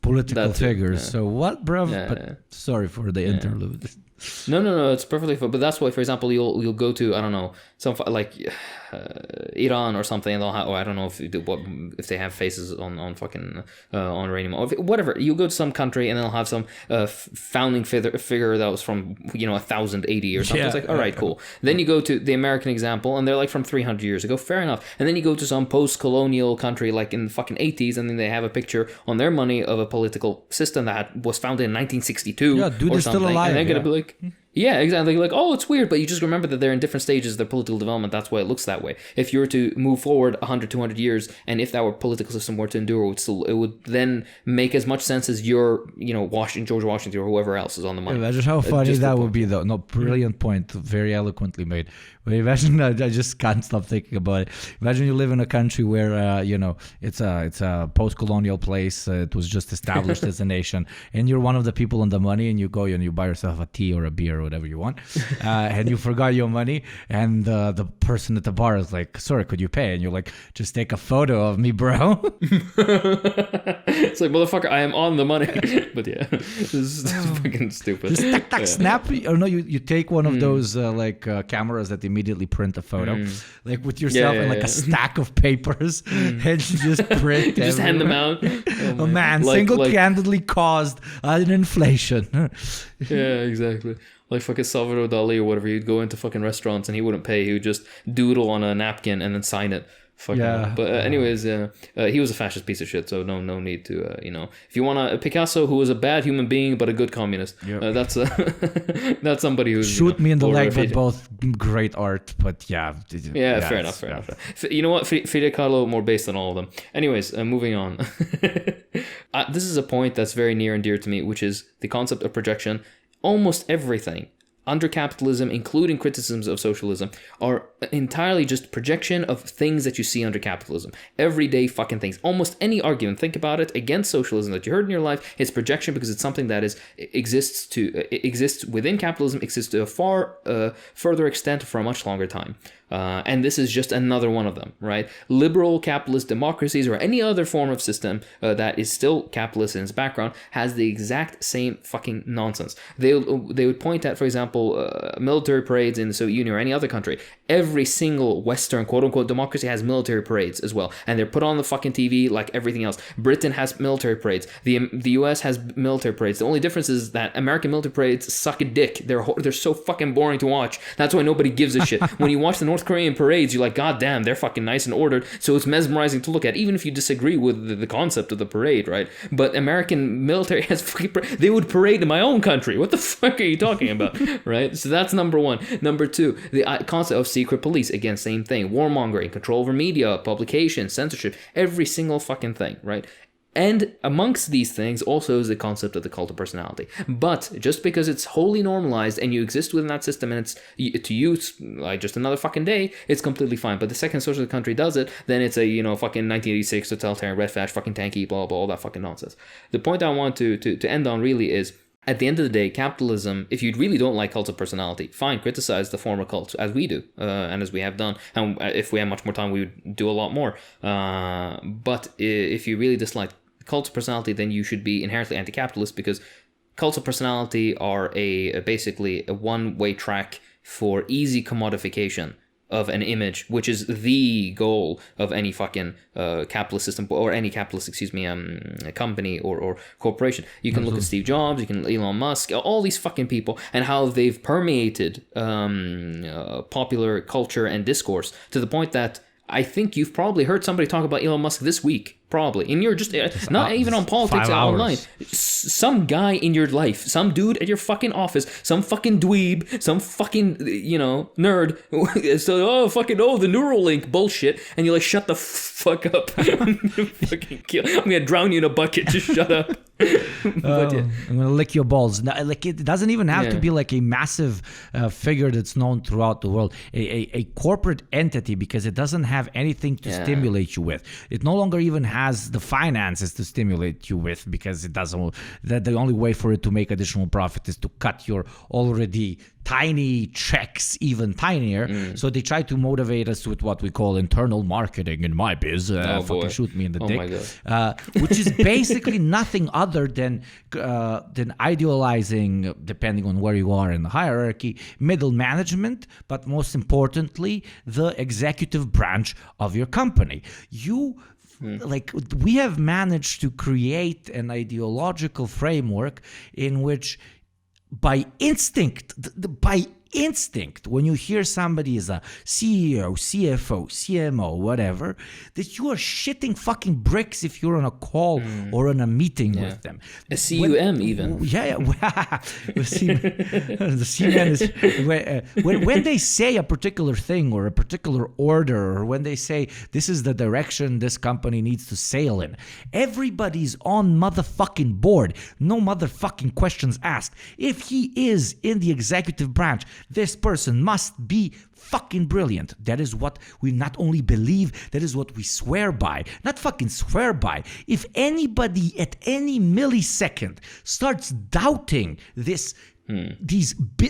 political figures. Yeah. So what, bro? But sorry for the interlude. No, it's perfectly fine. But that's why, for example, you'll go to, I don't know, some like Iran or something, and they'll have, I don't know if they have faces on fucking on uranium or whatever. You go to some country and they'll have some founding figure that was from 1080 or something. Yeah, it's like, all right, cool. Then you go to the American example, and they're like from 300 years ago. Fair enough. And then you go to some post-colonial country like in the fucking 80s, and then they have a picture on their money of a political system that was founded in 1962. Yeah, dude, or is still alive. And they're gonna be like. Yeah, exactly. Like, oh, it's weird, but you just remember that they're in different stages of their political development. That's why it looks that way. If you were to move forward 100, 200 years, and if that political system were to endure, it would then make as much sense as your, George Washington or whoever else is on the money. Imagine how funny that would be, though. No, brilliant point, very eloquently made. But imagine, I just can't stop thinking about it. Imagine you live in a country where, it's a post-colonial place. It was just established as a nation, and you're one of the people on the money, and you go and you buy yourself a tea or a beer or whatever you want, and you forgot your money, and the person at the bar is like, sorry, could you pay? And you're like, just take a photo of me, bro. It's like, motherfucker, I am on the money. But yeah, this is fucking stupid. Just snap, or no, you take one of those cameras that immediately print a photo, like with yourself and a stack of papers, and you just print just hand them out. Oh man, single-handedly caused an inflation. Yeah, exactly. Like fucking Salvador Dali or whatever, he'd go into fucking restaurants and he wouldn't pay. He would just doodle on a napkin and then sign it. But anyways, he was a fascist piece of shit, so no need to, if you want a Picasso who was a bad human being but a good communist, that's that's somebody who's shoot me in the leg, but both great art. But fair enough. You know what, Frida Kahlo more based on all of them. Anyways, moving on. This is a point that's very near and dear to me, which is the concept of projection. Almost everything under capitalism, including criticisms of socialism, are entirely just projection of things that you see under capitalism. Everyday fucking things. Almost any argument, think about it, against socialism that you heard in your life, it's projection because it's something that exists within capitalism, exists to a far further extent for a much longer time. And this is just another one of them, right? Liberal capitalist democracies or any other form of system that is still capitalist in its background has the exact same fucking nonsense. They would point at, for example, military parades in the Soviet Union or any other country. Every single Western quote-unquote democracy has military parades as well. And they're put on the fucking TV like everything else. Britain has military parades. The US has military parades. The only difference is that American military parades suck a dick. They're so fucking boring to watch. That's why nobody gives a shit. When you watch the North Korean parades, you're like, God damn, they're fucking nice and ordered. So it's mesmerizing to look at, even if you disagree with the concept of the parade, right? But American military has fucking they would parade in my own country. What the fuck are you talking about, right? So that's number one. Number two, the concept of secret police. Again, same thing. Warmongering, control over media, publication, censorship, every single fucking thing, right? And amongst these things also is the concept of the cult of personality. But just because it's wholly normalized and you exist within that system and it's to you it's like just another fucking day, it's completely fine. But the second socialist country does it, then it's a, fucking 1986 totalitarian red flash, fucking tanky, blah, blah, all that fucking nonsense. The point I want to end on really is, at the end of the day, capitalism, if you really don't like cults of personality, fine, criticize the former cults, as we do, and as we have done. And if we had much more time, we would do a lot more. But if you really dislike cults of personality, then you should be inherently anti-capitalist, because cults of personality are basically a one-way track for easy commodification of an image, which is the goal of any fucking capitalist system, or any capitalist, company or corporation. You can look at Steve Jobs, you can Elon Musk, all these fucking people, and how they've permeated popular culture and discourse to the point that I think you've probably heard somebody talk about Elon Musk this week. Probably. And you're just not even on politics online. Some guy in your life, some dude at your fucking office, some fucking dweeb, some fucking, nerd. So, the Neuralink bullshit. And you're like, shut the fuck up. I'm gonna drown you in a bucket. Just shut up. I'm gonna lick your balls. Now, like, it doesn't even have to be like a massive figure that's known throughout the world. A corporate entity, because it doesn't have anything to stimulate you with. It no longer even has the finances to stimulate you with, because it doesn't. That the only way for it to make additional profit is to cut your already tiny checks even tinier. So they try to motivate us with what we call internal marketing in my biz. Fucking shoot me in the dick. My God. Which is basically nothing other than idealizing, depending on where you are in the hierarchy, middle management, but most importantly, the executive branch of your company. We have managed to create an ideological framework in which, by instinct, when you hear somebody is a CEO, CFO, CMO, whatever, that you are shitting fucking bricks if you're on a call or on a meeting with them. A CUM even. Yeah. The CUM is when they say a particular thing or a particular order, or when they say this is the direction this company needs to sail in, everybody's on motherfucking board. No motherfucking questions asked. If he is in the executive branch, this person must be fucking brilliant. That is what we not only believe, that is what we swear by. Not fucking swear by. If anybody at any millisecond starts doubting these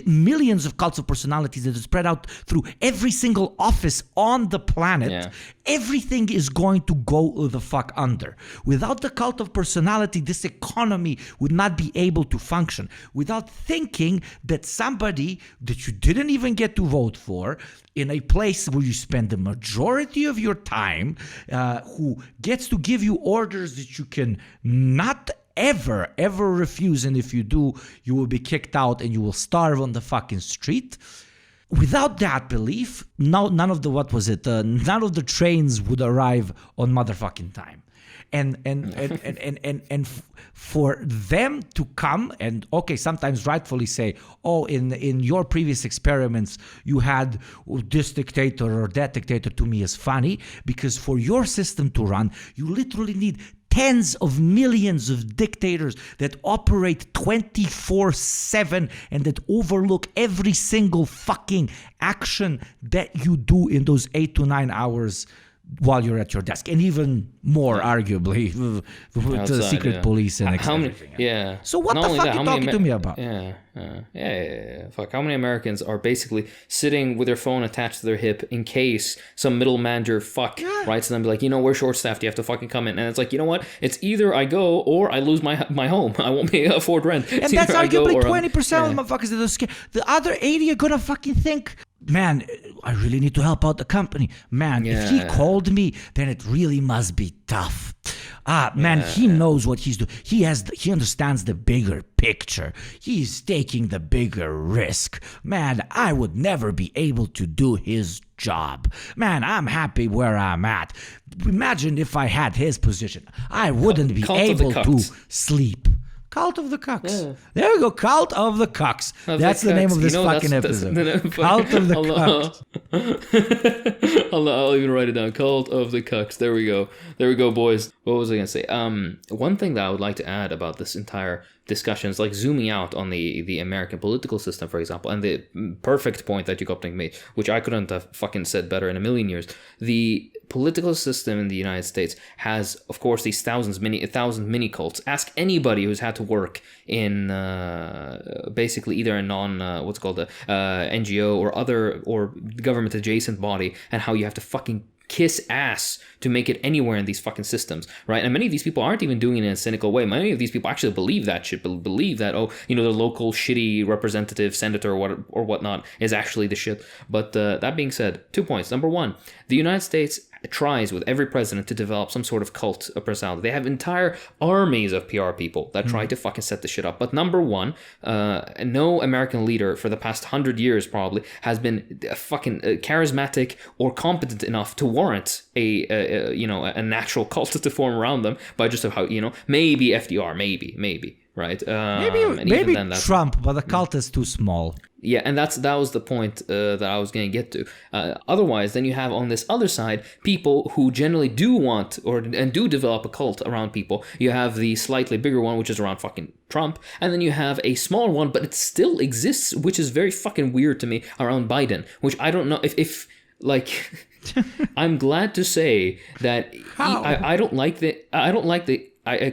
millions of cults of personalities that are spread out through every single office on the planet, everything is going to go the fuck under. Without the cult of personality, this economy would not be able to function. Without thinking that somebody that you didn't even get to vote for, in a place where you spend the majority of your time, who gets to give you orders that you can not ever refuse, and if you do, you will be kicked out and you will starve on the fucking street. Without that belief, none of the trains would arrive on motherfucking time. And for them to come and, okay, sometimes rightfully say, oh, in your previous experiments, you had this dictator or that dictator, to me is funny, because for your system to run, you literally need tens of millions of dictators that operate 24/7 and that overlook every single fucking action that you do in those 8 to 9 hours while you're at your desk, and even more, arguably, with the secret police and everything. So what the fuck are you talking to me about? Fuck, how many Americans are basically sitting with their phone attached to their hip in case some middle manager writes to them, be like, we're short-staffed, you have to fucking come in. And it's like, you know what? It's either I go or I lose my home. I won't be afford rent. And that's arguably 20% of the motherfuckers that are scared. The other 80 are gonna fucking think, man, I really need to help out the company. Man, if he called me, then it really must be tough. Man, he knows what he's doing. He understands the bigger picture. He's taking the bigger risk. Man, I would never be able to do his job. Man, I'm happy where I'm at. Imagine if I had his position. I wouldn't be able to sleep. Cult of the Cucks. Yeah. There we go. Cult of the Cucks. That's the name of this fucking episode. Cult of the Cucks. I'll even write it down. Cult of the Cucks. There we go. There we go, boys. What was I going to say? One thing that I would like to add about this entire discussion is like zooming out on the American political system, for example, and the perfect point that you got to make, which I couldn't have fucking said better in a million years. The political system in the United States has, of course, these thousand mini cults. Ask anybody who's had to work in basically either a NGO or government adjacent body, and how you have to fucking kiss ass to make it anywhere in these fucking systems, right? And many of these people aren't even doing it in a cynical way. Many of these people actually believe that shit, believe that, the local shitty representative, senator, or whatnot is actually the shit. But that being said, 2 points. Number one, the United States tries with every president to develop some sort of cult of personality. They have entire armies of PR people that try to fucking set the shit up. But number one, no American leader for the past 100 years probably has been fucking charismatic or competent enough to warrant a natural cult to form around them by just how, maybe FDR, maybe. Right? Maybe Trump, but the cult is too small. Yeah, and that was the point that I was going to get to. Otherwise, then you have on this other side people who generally do want and do develop a cult around people. You have the slightly bigger one, which is around fucking Trump, and then you have a smaller one, but it still exists, which is very fucking weird to me, around Biden, which I don't know if I'm glad to say that I don't like the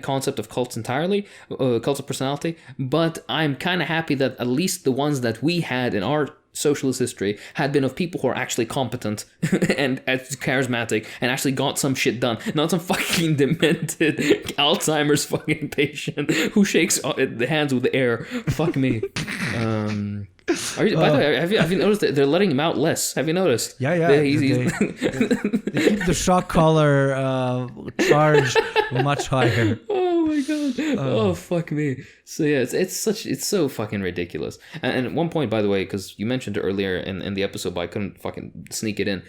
concept of cults entirely, cults of personality, but I'm kind of happy that at least the ones that we had in our socialist history had been of people who are actually competent and charismatic and actually got some shit done, not some fucking demented Alzheimer's fucking patient who shakes the hands with the air. Fuck me. By the way, have you noticed that they're letting him out less? Have you noticed? Yeah. They keep the shock collar charge much higher. Oh my god. Oh fuck me. So yeah, it's so fucking ridiculous. And at one point, by the way, because you mentioned it earlier in the episode, but I couldn't fucking sneak it in.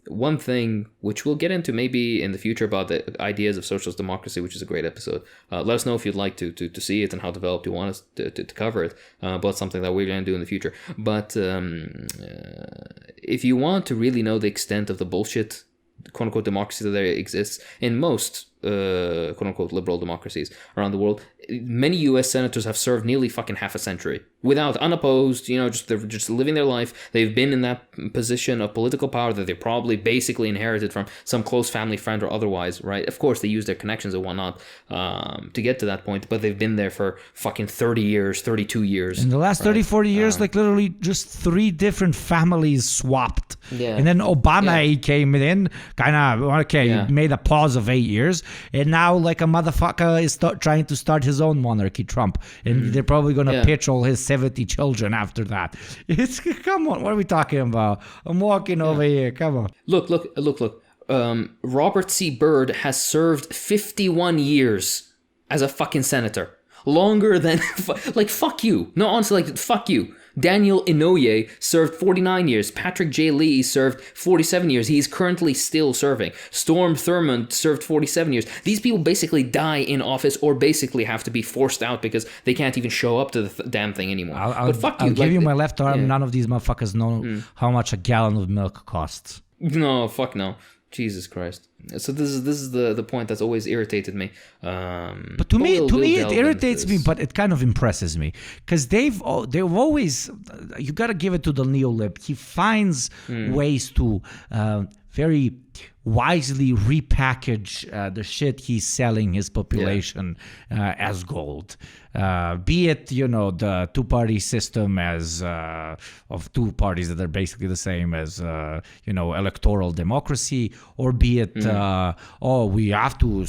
One thing which we'll get into maybe in the future about the ideas of socialist democracy, which is a great episode. Let us know if you'd like to see it and how developed you want us to cover it. But something that we're going to do in the future. But if you want to really know the extent of the bullshit, quote unquote, democracy that there exists in most quote unquote liberal democracies around the world, many US senators have served nearly fucking half a century without unopposed, they're just living their life. They've been in that position of political power that they probably basically inherited from some close family friend or otherwise, right? Of course, they use their connections and whatnot to get to that point, but they've been there for fucking 30 years, 32 years. In the last 30, 40 years, literally just 3 different families swapped. Yeah. And then Obama he came in, made a pause of 8 years, and now like a motherfucker is trying to start his own monarchy, Trump, and they're probably gonna pitch all his 70 children after that. Come on, what are we talking about? I'm walking over here. Come on. Look. Robert C. Byrd has served 51 years as a fucking senator. Longer than fuck you. No, honestly, fuck you. Daniel Inouye served 49 years. Patrick J. Lee served 47 years. He's currently still serving. Storm Thurmond served 47 years. These people basically die in office or basically have to be forced out because they can't even show up to the damn thing anymore. But fuck you. I'll give you my left arm. Yeah. None of these motherfuckers know how much a gallon of milk costs. No, fuck no. Jesus Christ. So this is the point that's always irritated me. But to me, it irritates me, but it kind of impresses me because they've always. You got to give it to the neolib. He finds ways to very wisely repackage the shit he's selling his population as gold. Be it, the two-party system as of 2 parties that are basically the same as, electoral democracy, or be it, we have to,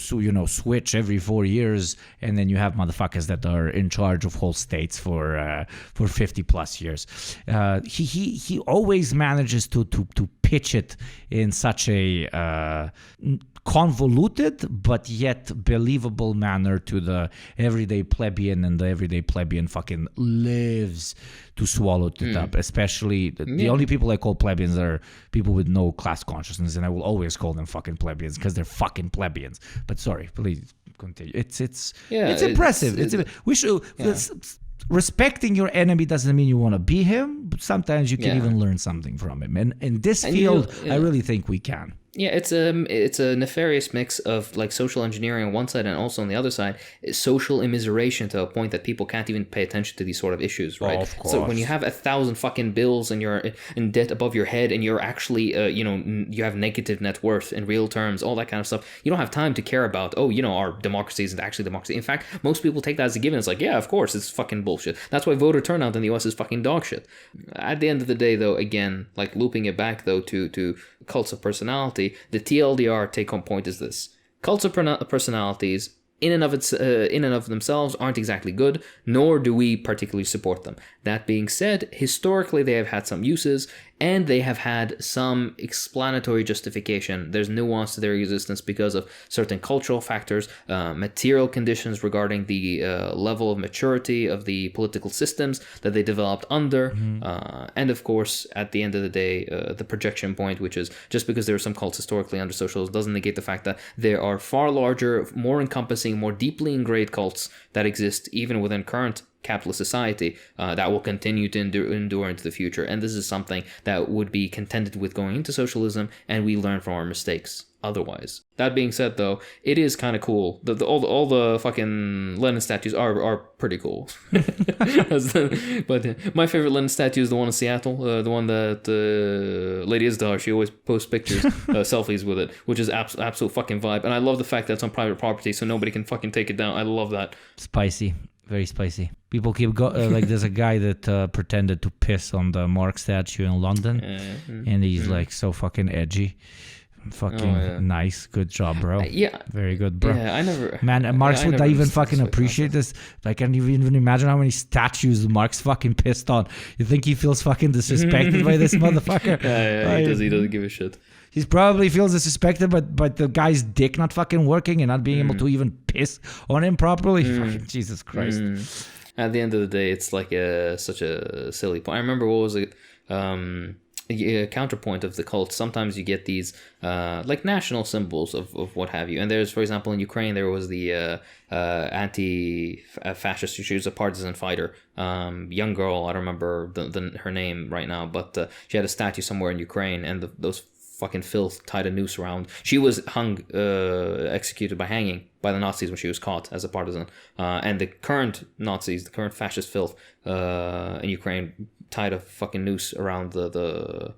switch every 4 years, and then you have motherfuckers that are in charge of whole states for 50 plus years. He always manages to pitch it in such a very convoluted but yet believable manner to the everyday plebeian, and the everyday plebeian fucking lives to swallow it up. Especially the only people I call plebeians are people with no class consciousness, and I will always call them fucking plebeians because they're fucking plebeians. But sorry, please continue. It's impressive. We should. Respecting your enemy doesn't mean you want to be him, but sometimes you can even learn something from him. And in this field, I really think we can. Yeah, it's a nefarious mix of like social engineering on one side and also on the other side social immiseration to a point that people can't even pay attention to these sort of issues, right? Oh, of course. So when you have 1,000 fucking bills and you're in debt above your head and you're actually you have negative net worth in real terms, all that kind of stuff, you don't have time to care about our democracy isn't actually democracy. In fact, most people take that as a given. It's like, yeah, of course, it's fucking bullshit. That's why voter turnout in the US is fucking dog shit. At the end of the day, though, again, like looping it back though to cults of personality. The TLDR take-home point is this: cults of personalities, in and of themselves, aren't exactly good, nor do we particularly support them. That being said, historically they have had some uses, and they have had some explanatory justification. There's nuance to their existence because of certain cultural factors, material conditions regarding the level of maturity of the political systems that they developed under, and of course, at the end of the day, the projection point, which is just because there are some cults historically under socialism doesn't negate the fact that there are far larger, more encompassing, more deeply ingrained cults that exist even within current capitalist society that will continue to endure into the future. And this is something that would be contended with going into socialism, and we learn from our mistakes otherwise. That being said, though, it is kind of cool. All the fucking Lenin statues are pretty cool. But my favorite Lenin statue is the one in Seattle, the one that Lady Isdar, she always posts pictures, selfies with it, which is absolute fucking vibe. And I love the fact that it's on private property, so nobody can fucking take it down. I love that. Spicy. Very spicy. People keep like there's a guy that pretended to piss on the Marx statue in London, and he's like so fucking edgy. Fucking nice. Good job, bro. Very good, bro. Yeah, I never... Man, Marx would even fucking appreciate this. Like, can you even imagine how many statues Marx fucking pissed on? You think he feels fucking disrespected by this motherfucker? Yeah, he doesn't give a shit. He probably feels disrespected, but the guy's dick not fucking working and not being able to even piss on him properly. Fucking Jesus Christ. At the end of the day, it's like such a silly point. I remember, what was it? A counterpoint of the cult. Sometimes you get these like national symbols of what have you. And there's, for example, in Ukraine, there was the anti-fascist. She was a partisan fighter. Young girl, I don't remember her name right now, but she had a statue somewhere in Ukraine, and those fucking filth tied a noose around. She was executed by hanging by the Nazis when she was caught as a partisan. And the current Nazis, the current fascist filth in Ukraine, tied a fucking noose around the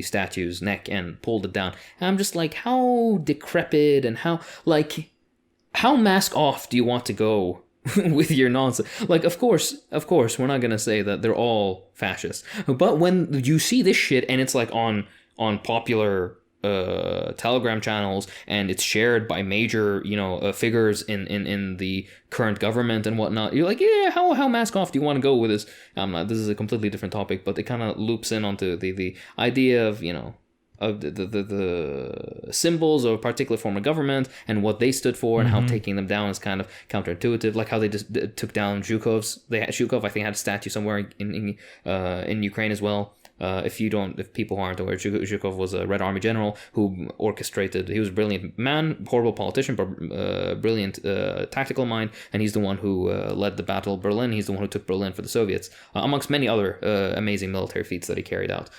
statue's neck and pulled it down. And I'm just like, how decrepit and how mask off do you want to go with your nonsense? Like, of course, we're not gonna say that they're all fascists, but when you see this shit and it's like on popular Telegram channels, and it's shared by major figures in the current government and whatnot, you're like, yeah, how mask off do you want to go with this? This is a completely different topic, but it kind of loops in onto the idea of of the symbols of a particular form of government and what they stood for, and how taking them down is kind of counterintuitive, like how they just took down Zhukov's. Zhukov, I think, had a statue somewhere in Ukraine as well. If people aren't aware, Zhukov was a Red Army general who orchestrated. He was a brilliant man, horrible politician, but brilliant tactical mind, and he's the one who led the Battle of Berlin. He's the one who took Berlin for the Soviets, amongst many other amazing military feats that he carried out.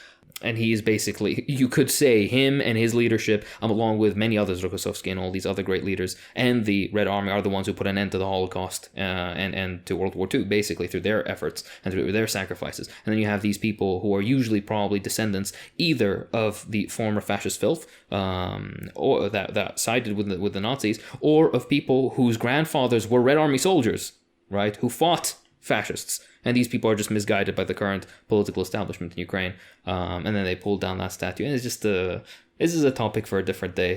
And he's basically, you could say, him and his leadership, along with many others, Rokossovsky and all these other great leaders, and the Red Army, are the ones who put an end to the Holocaust and to World War II, basically, through their efforts and through their sacrifices. And then you have these people who are usually probably descendants either of the former fascist filth, or that sided with the Nazis, or of people whose grandfathers were Red Army soldiers, right, who fought fascists. And these people are just misguided by the current political establishment in Ukraine. And then they pulled down that statue. And it's just this is a topic for a different day.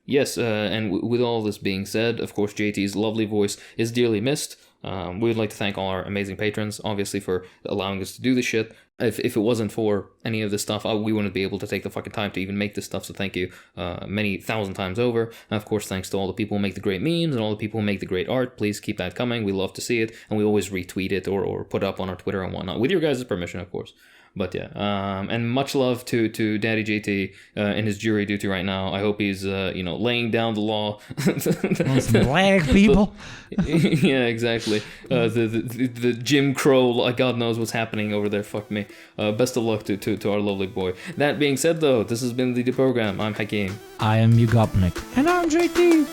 yes, and with all this being said, of course, JT's lovely voice is dearly missed. We would like to thank all our amazing patrons, obviously, for allowing us to do this shit. If it wasn't for any of this stuff, we wouldn't be able to take the fucking time to even make this stuff, so thank you many thousand times over. And of course, thanks to all the people who make the great memes and all the people who make the great art. Please keep that coming. We love to see it, and we always retweet it or put up on our Twitter and whatnot, with your guys' permission, of course. But yeah, and much love to Daddy JT in his jury duty right now. I hope he's laying down the law. Some black people. Yeah, exactly. The Jim Crow, God knows what's happening over there. Fuck me. Best of luck to our lovely boy. That being said, though, this has been the Deprogram. I'm Hakeem. I am Yugopnik. And I'm JT.